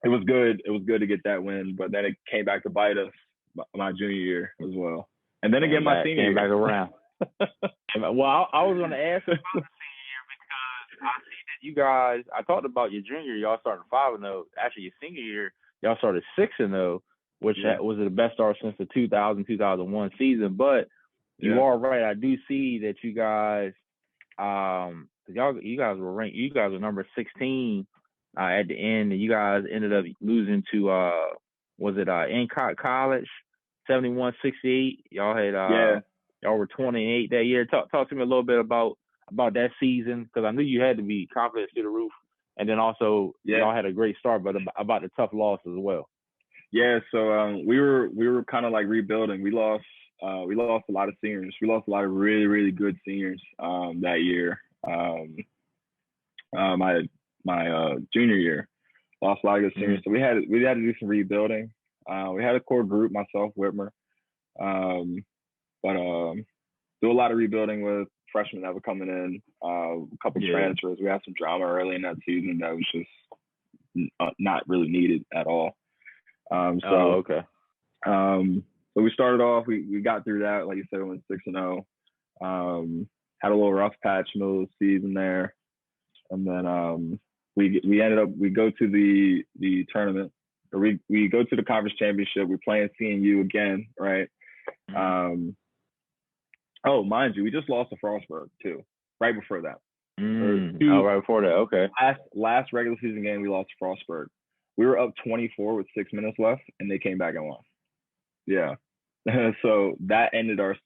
it was good. It was good to get that win. But then it came back to bite us my junior year as well. And then again, my senior year. Came back around. Well, I was going to ask about the senior year because I see that you guys, I talked about your junior year, y'all started 5-0. Actually, your senior year, y'all started 6-0, which was the best start since the 2000-2001 season. But you are right. I do see that you guys, you guys were ranked. You guys were number 16 at the end, and you guys ended up losing to was it CAC College, 71-68. Y'all had y'all were 28 that year. Talk to me a little bit about that season, because I knew you had to be confident through the roof. And then also, y'all had a great start, but about the tough loss as well. Yeah, so we were kind of like rebuilding. We lost a lot of seniors. We lost a lot of really, really good seniors that year. My junior year, Lost a lot of good seniors. So we had to do some rebuilding. We had a core group, myself, Whitmer, but do a lot of rebuilding with freshmen that were coming in, a couple transfers. We had some drama early in that season that was just not really needed at all. Okay. So we started off. We got through that, like you said, we went 6-0. Had a little rough patch middle of the season there, and then we ended up we go to the tournament, or we go to the conference championship. We're playing CNU again, right? Oh, mind you, we just lost to Frostburg too, right before that. Right before that, okay. Last regular season game, we lost to Frostburg. We were up 24 with 6 minutes left, and they came back and won. Yeah, so that ended our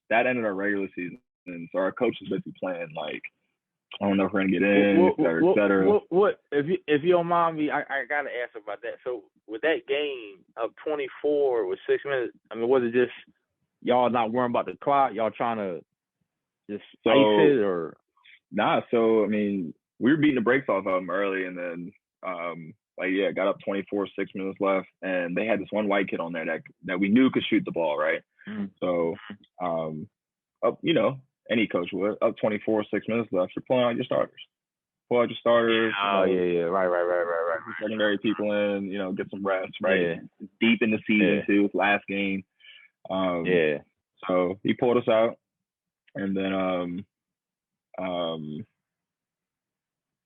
regular season. And so our coach was basically playing like, I don't know if we're gonna get in, et cetera. What if you don't mind me, I gotta ask about that. So with that game of 24 with 6 minutes, I mean, was it just y'all not worrying about the clock? Y'all trying to just ice it or? Nah. So I mean, we were beating the brakes off of them early, and then got up 24, 6 minutes left, and they had this one white kid on there that we knew could shoot the ball, right? So any coach would. Up 24, 6 minutes left, you're pulling out your starters. Right. Secondary people in, get some rest, right? Yeah. Deep in the season too, it's last game. So he pulled us out, and then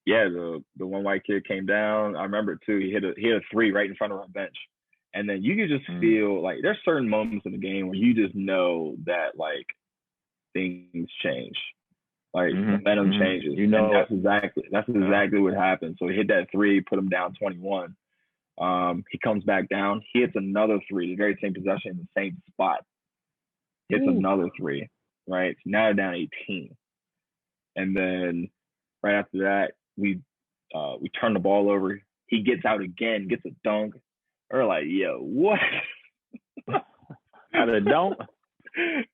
the one white kid came down. I remember it too. He hit a three right in front of our bench, and then you could just feel like there's certain moments in the game where you just know that like things change, like momentum changes. And that's exactly what happened. So he hit that three, put him down 21. He comes back down, he hits another three, the very same possession in the same spot. Hits another three, right? So now they're down 18. And then right after that, we turn the ball over. He gets out again, gets a dunk. We're like, yo, what? Got a dunk?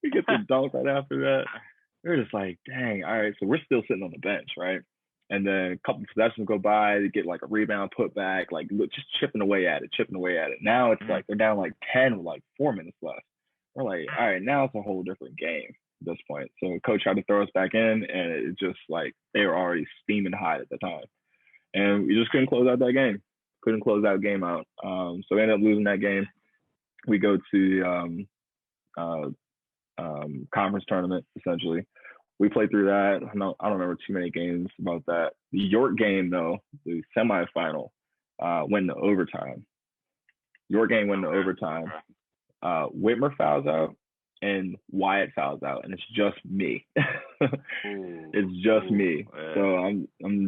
He gets a dunk right after that. We're just like, dang, all right. So we're still sitting on the bench, right? And then a couple possessions go by, they get like a rebound put back, like just chipping away at it. Now it's like they're down like 10 with like 4 minutes left. We're like, all right, now it's a whole different game at this point. So coach tried to throw us back in, and it just like they were already steaming hot at the time. And we just couldn't close out that game. So we ended up losing that game. We go to conference tournament, essentially. We played through that. I don't remember too many games about that. The York game, though, the semifinal, went to overtime. Whitmer fouls out and Wyatt fouls out, and it's just me. It's just me. So I'm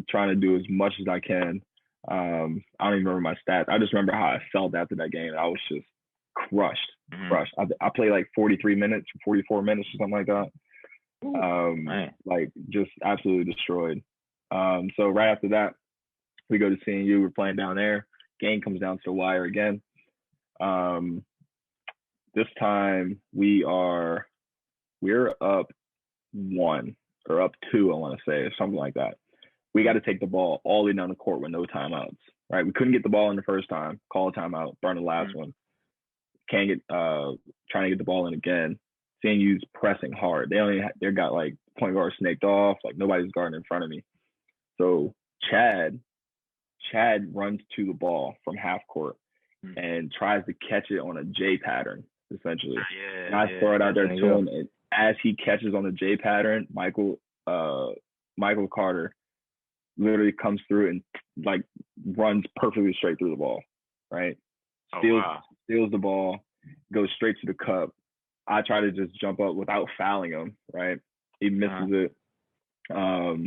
trying to do as much as I can. I don't even remember my stats. I just remember how I felt after that game. I was just crushed. I played like 43 minutes, 44 minutes or something like that. Like just absolutely destroyed. So right after that, we go to CNU. We're playing down there. Game comes down to the wire again. This time we're up 1 or up 2, I want to say, or something like that. We got to take the ball all the way down the court with no timeouts, right? We couldn't get the ball in the first time, call a timeout, burn the last one. Trying to get the ball in again. CNU's pressing hard. They got like point guard snaked off, like nobody's guarding in front of me. So Chad runs to the ball from half court and tries to catch it on a J pattern, essentially. And I throw it out there to him, and as he catches on the J pattern, Michael Carter literally comes through and like runs perfectly straight through the ball, right? Steals the ball, goes straight to the cup. I try to just jump up without fouling him, right? He misses it. I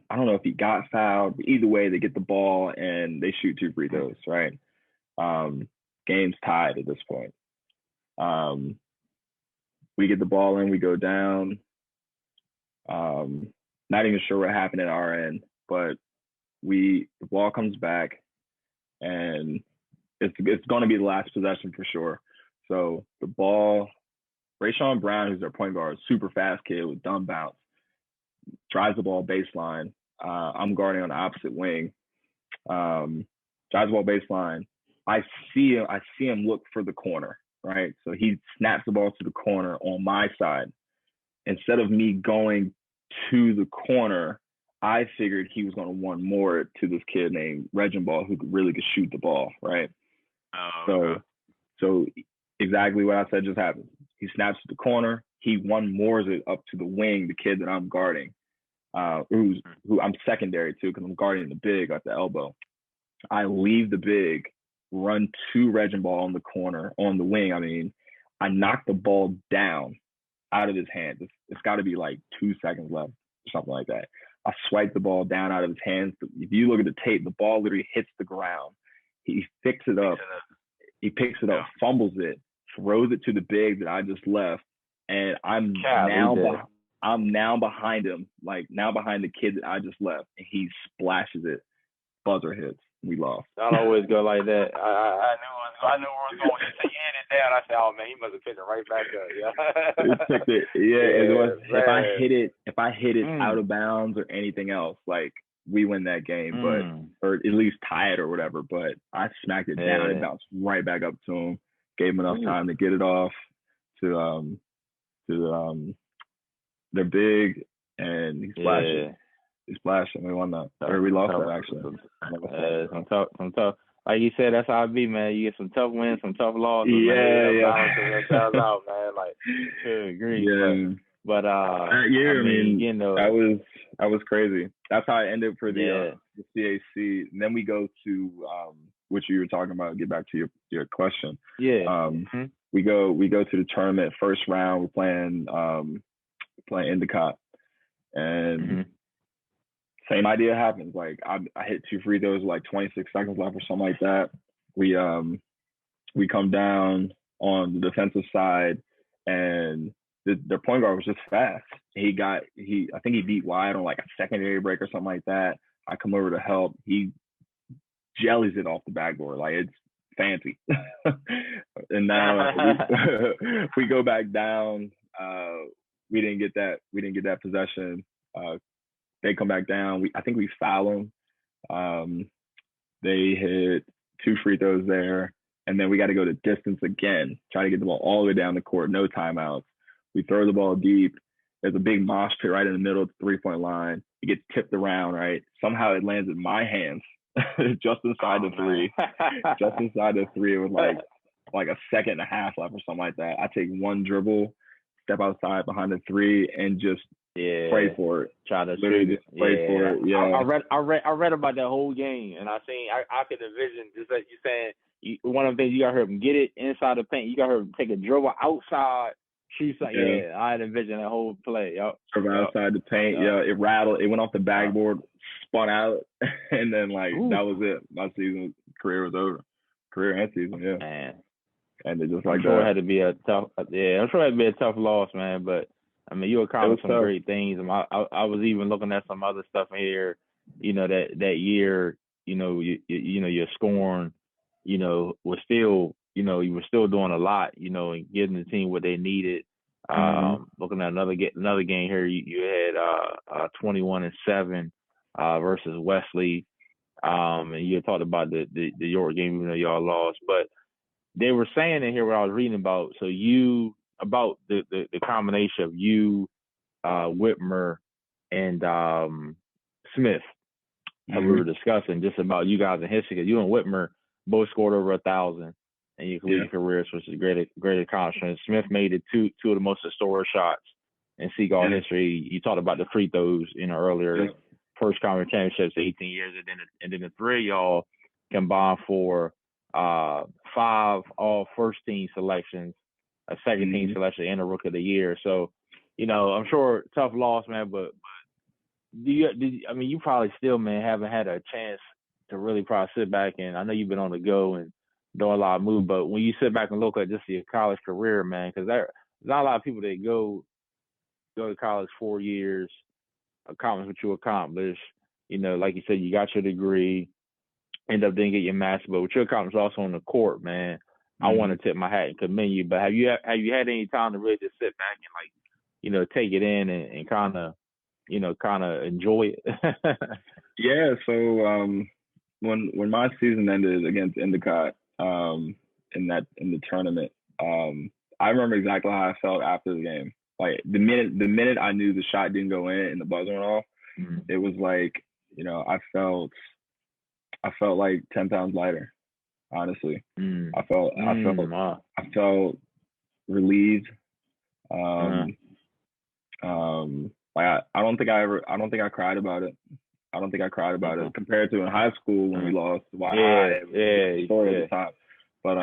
don't know if he got fouled, but either way, they get the ball and they shoot 2 free throws, right? Game's tied at this point. We get the ball in, we go down. Not even sure what happened at our end, but the ball comes back, and it's going to be the last possession for sure. So the ball, Rayshawn Brown, who's our point guard, super fast kid with dumb bounce, drives the ball baseline. I'm guarding on the opposite wing. drives the ball baseline. I see him look for the corner, right? So he snaps the ball to the corner on my side. Instead of me going to the corner, I figured he was going to one more to this kid named Reginbald who really could shoot the ball, right? So exactly what I said just happened. He snaps to the corner. He one mores it up to the wing, the kid that I'm guarding, who I'm secondary to because I'm guarding the big at the elbow. I leave the big, run to Reginbald on the corner, on the wing. I mean, I knock the ball down out of his hands. It's got to be like 2 seconds left or something like that. I swipe the ball down out of his hands. If you look at the tape, the ball literally hits the ground. He picks it up. He picks it up, fumbles it, throws it to the big that I just left, and I'm now behind him, like now behind the kid that I just left, and he splashes it. Buzzer hits. We lost. I'd always go like that. I knew where it was going. You said you hit it down. I said, oh man, he must have picked it right back up. Yeah. He picked it. Yeah, it was. If I hit it out of bounds or anything else, like we win that game, but or at least tie it or whatever. But I smacked it down. It bounced right back up to him. Gave him enough time to get it off to their big, and he splashed it. He splashed and we won that. Or we lost that actually. Some tough. Like you said, that's how it be, man. You get some tough wins, some tough losses. Yeah. That out, man. Like, good grief. Yeah. But that year, I mean, you know, that was crazy. That's how I ended for the CAC. And then we go to what you were talking about. Get back to your question. Yeah. We go to the tournament first round. We're playing Endicott, and same idea happens. Like I hit 2 free throws with like 26 seconds left or something like that. We come down on the defensive side, and the point guard was just fast. I think he beat Wyatt on like a secondary break or something like that. I come over to help. He jellies it off the backboard. Like it's fancy. And now we go back down. We didn't get that possession. They come back down. I think we foul them. They hit 2 free throws there, and then we got to go to distance again, try to get the ball all the way down the court, no timeouts. We throw the ball deep. There's a big mosh pit right in the middle of the 3-point line. It gets tipped around, right? Somehow it lands in my hands, just inside the three. Just inside the three. It was like a second and a half left or something like that. I take one dribble, step outside behind the three, and just pray for it. Try to literally just pray for it. Yeah. I read about that whole game, and I could envision just like you saying. One of the things you got to hear him get it inside the paint. You got to hear him take a dribble outside. She's like, I had envisioned that whole play. Outside the paint. It rattled. It went off the backboard, spun out, and then that was it. My career was over. Career and season. Yeah. Man. And it just like that. It had to be a tough. Yeah, I'm sure it had to be a tough loss, man. But I mean, you accomplished some great things. I was even looking at some other stuff in here. You know that year. You know your scoring. You know was still. You know you were still doing a lot. You know and getting the team what they needed. Looking at another game here, you had 21-7 versus Wesley. And you had talked about the York game, even though y'all lost, but they were saying in here what I was reading about. So about the combination of you, Whitmer, and Smith. We were discussing just about you guys in history. Because you and Whitmer both scored over 1,000 in your collegiate careers, which is a great accomplishment. Smith made it two of the most historic shots in Seagull history. You talked about the free throws, earlier. First conference championships, 18 years, and then the three of y'all combined for 5 all first team selections, a second team selection, and a rookie of the year. So, I'm sure tough loss, man. But you probably still, man, haven't had a chance to really probably sit back, and I know you've been on the go and doing a lot of moves. But when you sit back and look at just your college career, man, because there's not a lot of people that go to college 4 years, accomplish what you accomplish. Like you said, you got your degree, end up didn't get your master, but what you accomplished also on the court, man. I want to tip my hat and commend you. But have you had any time to really just sit back and take it in and kind of enjoy it? Yeah. So when my season ended against Endicott, in the tournament, I remember exactly how I felt after the game. Like the minute I knew the shot didn't go in and the buzzer went off, it was like, I felt like 10 pounds lighter. Honestly, I felt relieved. Like I don't think I cried about it. I don't think I cried about it compared to in high school when we lost. It was a story at the time. But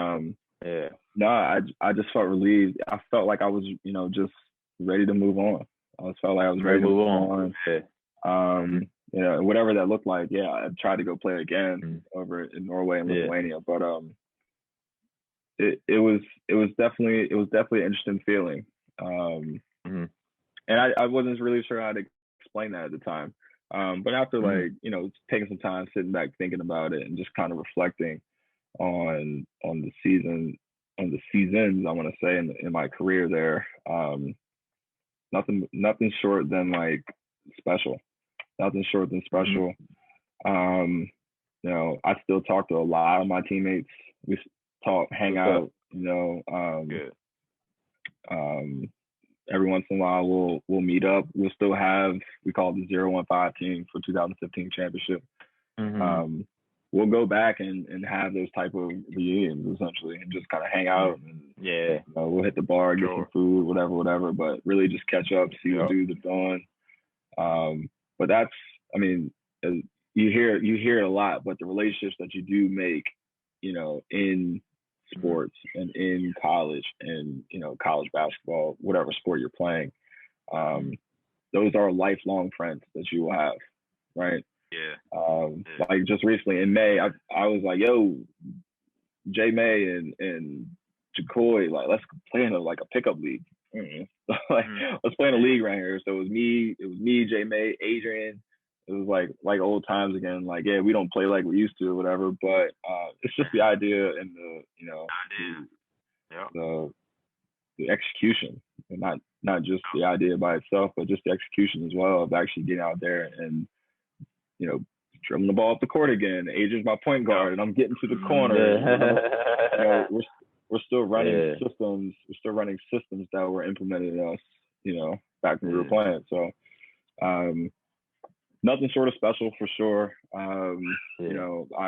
no, I just felt relieved. I felt like I was, just ready to move on. I just felt like I was ready to move on. Whatever that looked like. Yeah, I tried to go play again over in Norway and Lithuania, but it was definitely an interesting feeling. And I wasn't really sure how to explain that at the time. But after taking some time, sitting back, thinking about it, and just kind of reflecting on the seasons, I want to say, in my career there, nothing short than like special. Nothing short than special. I still talk to a lot of my teammates. We hang out. Every once in a while we'll meet up. We'll still have, we call it the 015 team for 2015 championship. We'll go back and have those type of reunions essentially, and just kind of hang out. And, we'll hit the bar, get some food, whatever. But really just catch up, see what dudes are doing. But that's, I mean, you hear it a lot, but the relationships that you do make, in sports and in college and, college basketball, whatever sport you're playing, those are lifelong friends that you will have, right? Like just recently in May, I was like, yo, J May and Jacoy, like, let's play in a pickup league. Let's play in a league right here. So it was me, J May, Adrian. It was like old times again. Like, yeah, we don't play like we used to or whatever, but it's just the idea and the execution, and not just the idea by itself, but just the execution as well of actually getting out there and dribbling the ball up the court again. Adrian's my point guard, and I'm getting to the corner. We're still running systems. We're still running systems that were implemented in us, back when we were playing. So, nothing short of special for sure. I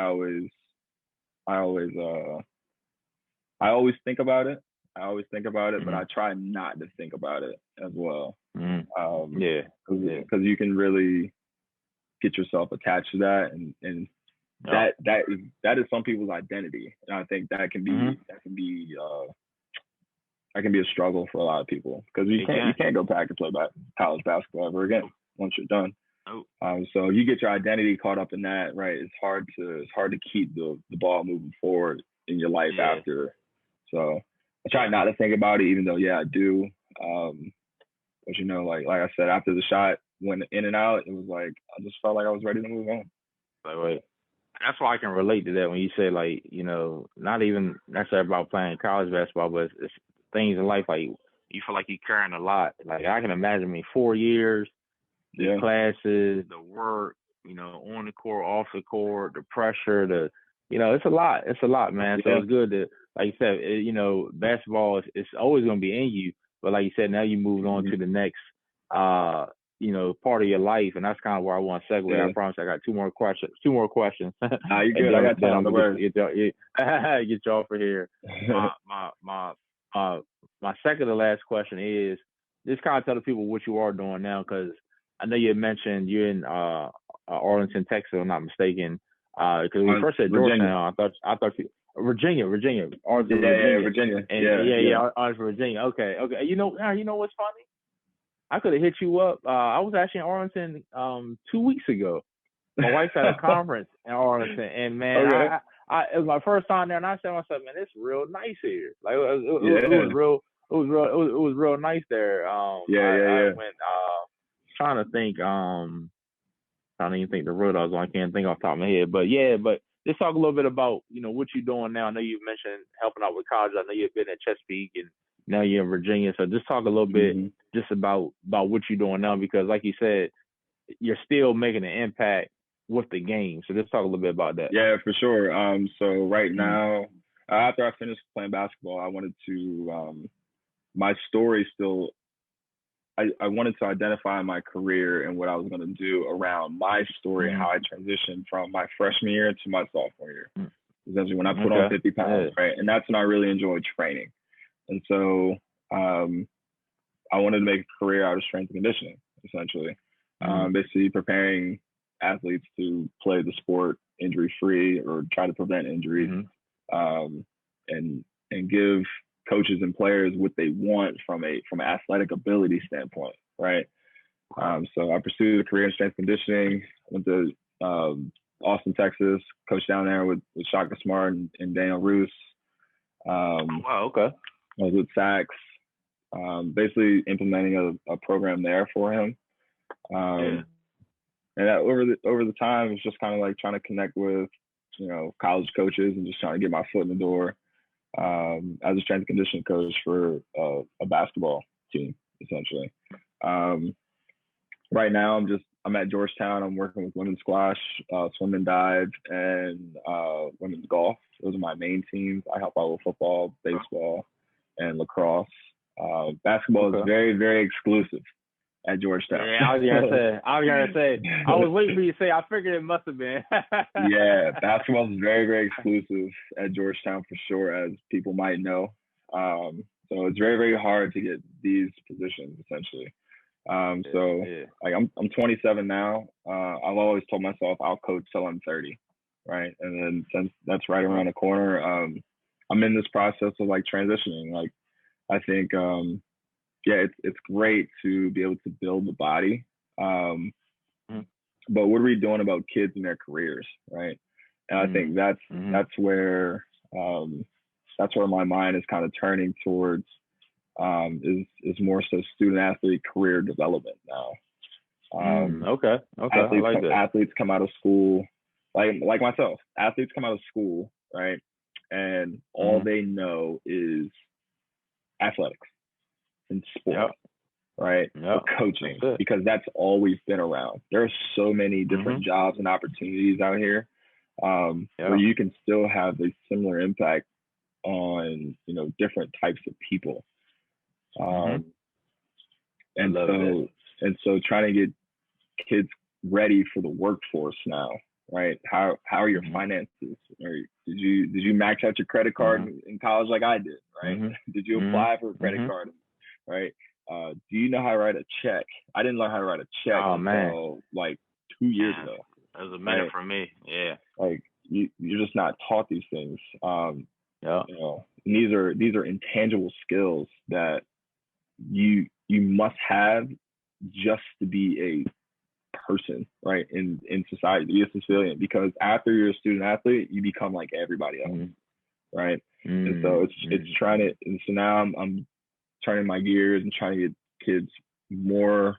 always think about it. But I try not to think about it as well. Because you can really get yourself attached to that, and that is some people's identity, and I think that can be a struggle for a lot of people, because you can't go back and play college basketball ever again once you're done. So you get your identity caught up in that, right? It's hard to keep the ball moving forward in your life after. So I try not to think about it, even though I do. But like I said, after the shot went in and out, it was like I just felt like I was ready to move on. That's why I can relate to that when you say, like, not even necessarily about playing college basketball, but it's things in life, like you feel like you're carrying a lot. Like I can imagine me 4 years, the classes, the work, on the court, off the court, the pressure, it's a lot. It's a lot, man. So it's good to, like you said, basketball is always going to be in you. But like you said, now you moved on to the next, part of your life. And that's kind of where I want to segue. I promise I got two more questions. You're good. I got time. Get you off of here. My second to last question is just kind of tell the people what you are doing now, because I know you had mentioned you're in Arlington, Texas, if I'm not mistaken. Because when you first said Georgetown, I thought you Virginia. Arlington, Virginia. Arlington, Virginia. Okay. You know what's funny? I could have hit you up. I was actually in Arlington 2 weeks ago. My wife had a conference in Arlington, and man, it was my first time there, and I said to myself, man, it's real nice here. Like it was real nice there. I went trying to think. I don't even think the road I was on. I can't think off the top of my head, but just talk a little bit about what you're doing now. I know you mentioned helping out with college. I know you've been at Chesapeake, and now you're in Virginia. So just talk a little bit just about what you're doing now, because like you said, you're still making an impact with the game. So let's talk a little bit about that. Yeah, for sure. So right Mm-hmm. now, after I finished playing basketball, I wanted to my story still. I wanted to identify my career and what I was going to do around my story and how I transitioned from my freshman year to my sophomore year. Essentially, when I put on 50 pounds, right? And that's when I really enjoyed training. And so I wanted to make a career out of strength and conditioning, essentially. Basically preparing athletes to play the sport injury-free or try to prevent injuries, and give coaches and players what they want from an athletic ability standpoint, right? So I pursued a career in strength conditioning. Went to Austin, Texas, coached down there with Shaka Smart and Daniel Roos. Wow, okay. I was with Sachs, basically implementing a program there for him. And that over the time, it's just kind of like trying to connect with, college coaches and just trying to get my foot in the door as a strength and conditioning coach for a basketball team, essentially. Right now, I'm at Georgetown. I'm working with women's squash, swim and dive, and women's golf. Those are my main teams. I help out with football, baseball, and lacrosse. Basketball is very, very exclusive at Georgetown. Yeah, I was gonna say. I was waiting for you to say. I figured it must have been. Yeah, basketball is very, very exclusive at Georgetown for sure, as people might know. So it's very, very hard to get these positions, essentially. Like I'm 27 now. I've always told myself I'll coach till I'm 30, right? And then since that's right around the corner, I'm in this process of like transitioning. Like I think, it's great to be able to build the body. But what are we doing about kids and their careers, right? And I think that's where my mind is kind of turning towards. Is more so student athlete career development now. Okay. I like that. Athletes come out of school, like myself. Athletes come out of school, right, and all they know is athletics and sport, right, or coaching, because that's all we've been around. There are so many different jobs and opportunities out here where you can still have a similar impact on different types of people. And so trying to get kids ready for the workforce now, right? How are your finances? Or did you max out your credit card in college like I did, right? Did you apply for a credit card, right? Do you know how to write a check? I didn't learn how to write a check until like 2 years ago. That was a minute for me. Yeah. Like you're just not taught these things. And these are intangible skills that you must have just to be a person, right, in society, to be a civilian, because after you're a student athlete, you become like everybody else, right? And so it's trying to, and so now I'm turning my gears and trying to get kids more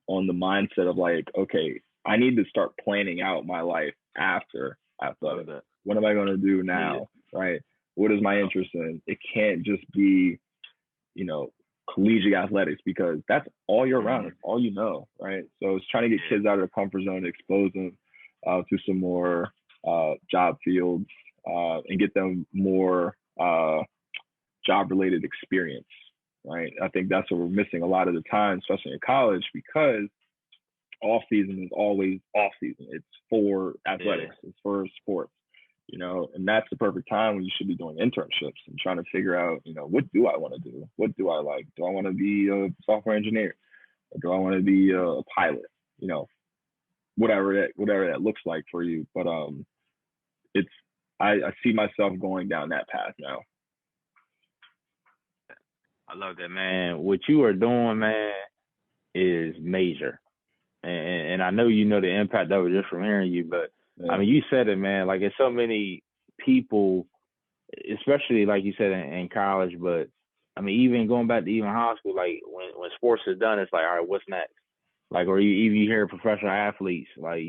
on the mindset of like, okay, I need to start planning out my life after athletics. What am I going to do now, right? What is my interest in? It can't just be, collegiate athletics, because that's all you're around. It's all you know, right? So it's trying to get kids out of their comfort zone, expose them to some more job fields, and get them more job-related experience, right? I think that's what we're missing a lot of the time, especially in college, because off season is always off season. It's for athletics, it's for sports. And that's the perfect time when you should be doing internships and trying to figure out, what do I want to do? What do I like? Do I want to be a software engineer? Or do I want to be a pilot? Whatever that looks like for you. But I see myself going down that path now. I love that, man. What you are doing, man, is major. And I know the impact of it just from hearing you, but I mean, you said it, man. Like, there's so many people, especially like you said in college, but I mean, even going back to even high school, like when sports is done, it's like, all right, what's next? Like, or you hear professional athletes, like,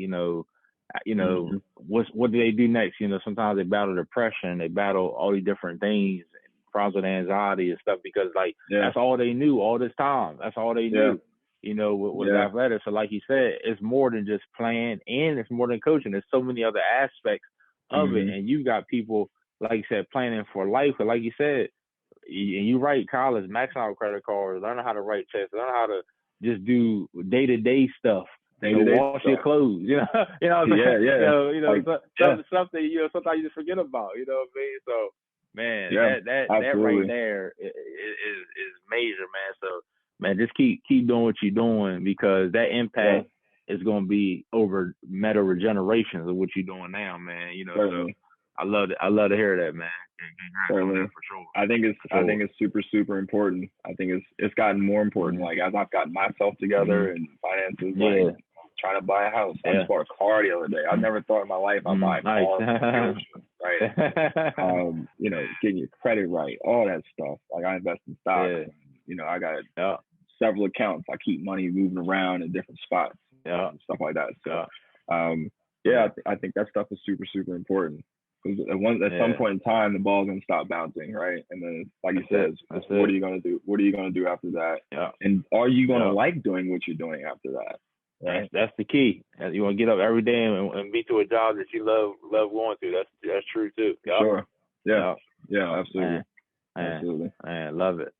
what do they do next? Sometimes they battle depression, they battle all these different things, problems with anxiety and stuff, because like that's all they knew all this time. That's all they knew. with athletics. So like you said, it's more than just playing, and it's more than coaching. There's so many other aspects of it, and you got people, like you said, planning for life. But like you said, and you write college, maxing out credit cards, learning how to write checks, learn how to just do day-to-day stuff. Wash your clothes, what I'm saying? Something, sometimes you just forget about, what I mean? So, man, that right there is major, man. So, man, just keep doing what you're doing, because that impact is going to be over matter of generations of what you're doing now, man. So I love to hear that, man. Congrats on that, for sure. I think it's super, super important. I think it's gotten more important. Like, as I've gotten myself together and finances, like trying to buy a house. I just bought a car the other day. I never thought in my life I'd buy a car, right? Getting your credit right, all that stuff. Like, I invest in stocks. I got several accounts. I keep money moving around in different spots, and stuff like that. So, I think that stuff is super, super important. Because at some point in time, the ball's gonna stop bouncing, right? And then, like you said, what are you gonna do? What are you gonna do after that? Yeah. And are you gonna like doing what you're doing after that? Right. That's the key. You want to get up every day and be to a job that you love going to. That's true too. Yep. Sure. Yeah. Absolutely. Absolutely. Man, love it.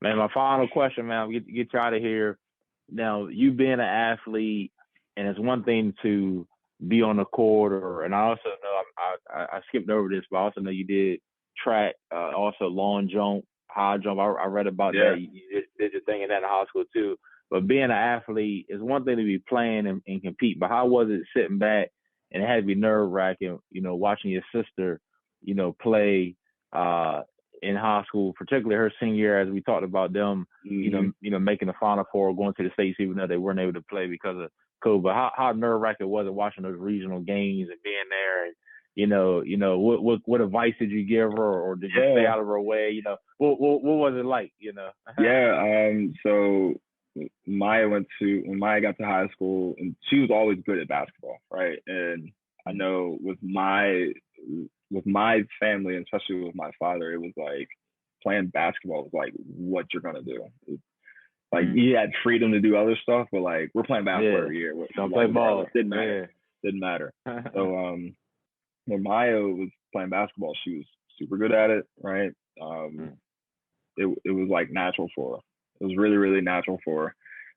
Man, my final question, man. Get you out of here. Now, you being an athlete, and it's one thing to be on the court, and I also know I skipped over this, but I also know you did track, also long jump, high jump. I read about that. You did your thing in that in high school too. But being an athlete is one thing to be playing and compete, but how was it sitting back, and it had to be nerve-wracking, watching your sister, play in high school, particularly her senior year, as we talked about them, making the Final Four, going to the States, even though they weren't able to play because of COVID. But how nerve-wracking was it watching those regional games and being there? And what advice did you give her, or did you stay out of her way? What was it like? So when Maya got to high school, and she was always good at basketball, right? And I know with my family, and especially with my father, it was like playing basketball was like what you're gonna do. Like, you had freedom to do other stuff, but like, we're playing basketball every year. Don't play ball. It didn't matter. So when Maya was playing basketball, she was super good at it, right? It was like natural for her. It was really, really natural for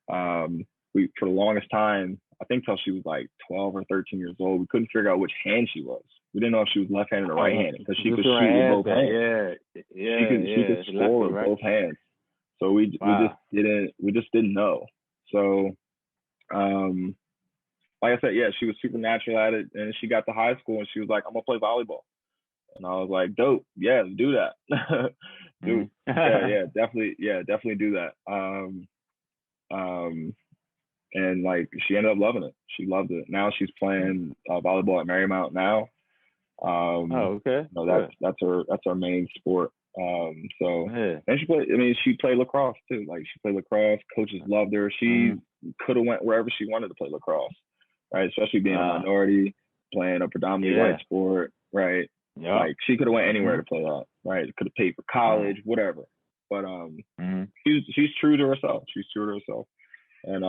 her. For the longest time, I think till she was like 12 or 13 years old, we couldn't figure out which hand she was. We didn't know if she was left-handed or right-handed, because she could shoot with both hands. She could score with both hands. So we just didn't know. So, like I said, she was super natural at it, and she got to high school and she was like, "I'm gonna play volleyball," and I was like, "Dope, yeah, do that." Definitely do that. And like, she ended up loving it. She loved it. Now she's playing volleyball at Marymount now. That's her main sport. And she played lacrosse too. Like, she played lacrosse. Coaches loved her. She could have went wherever she wanted to play lacrosse, right? Especially being a minority, playing a predominantly white sport, right? Like, she could have went anywhere to play that, right? Could have paid for college, whatever. But she's true to herself. And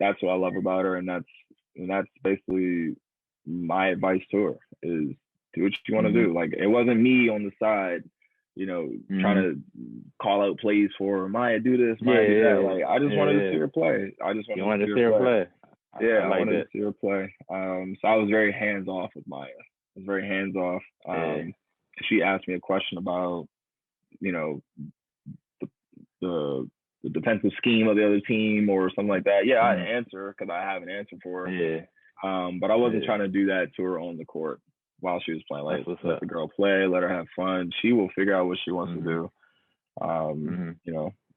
that's what I love about her, and that's basically my advice to her, is do what you want to do. Like, it wasn't me on the side, trying to call out plays for her. Maya, do this, Maya, do that. Like, I just wanted to see her play. I wanted to see her play. I wanted to see her play. So I was very hands off with Maya. I was very hands off. She asked me a question about, the defensive scheme of the other team or something like that. I'd answer, because I have an answer for her. But I wasn't trying to do that to her on the court while she was playing. Like, let the girl play, let her have fun. She will figure out what she wants to do,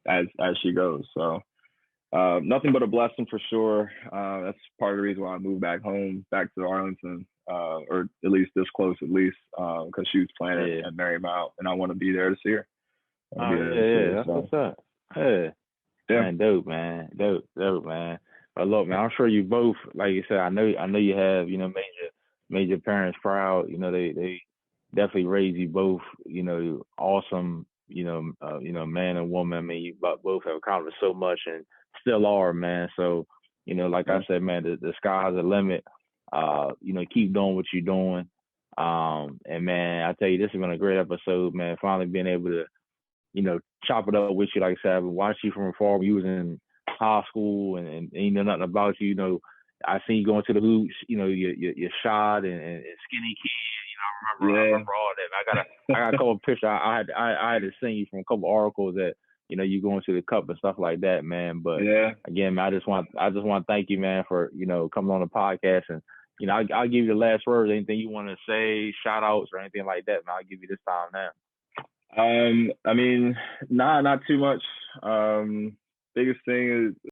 as she goes. So nothing but a blessing for sure. That's part of the reason why I moved back home, back to Arlington, or at least this close, because she was playing at Marymount, and I want to be there to see her. That's what's up. Man, dope, man. Dope, man. But look, man, I'm sure you both, like you said, I know you have, made your parents proud. They definitely raised you both, awesome, man and woman. I mean, you both have accomplished so much and still are, man. So, like I said, man, the sky's the limit. Keep doing what you're doing. And man, I tell you, this has been a great episode, man. Finally being able to, chop it up with you. Like I said, I've been watching you from afar. You was in high school and nothing about you. I seen you going to the hoops. Your shot and skinny kid. I remember all that. I got a couple of pictures. I had to send you from a couple of articles that you going to the cup and stuff like that, man. But again, man, I just want to thank you, man, for coming on the podcast. And I'll give you the last words. Anything you want to say, shout outs or anything like that, man, I'll give you this time now. I mean, not too much. Biggest thing is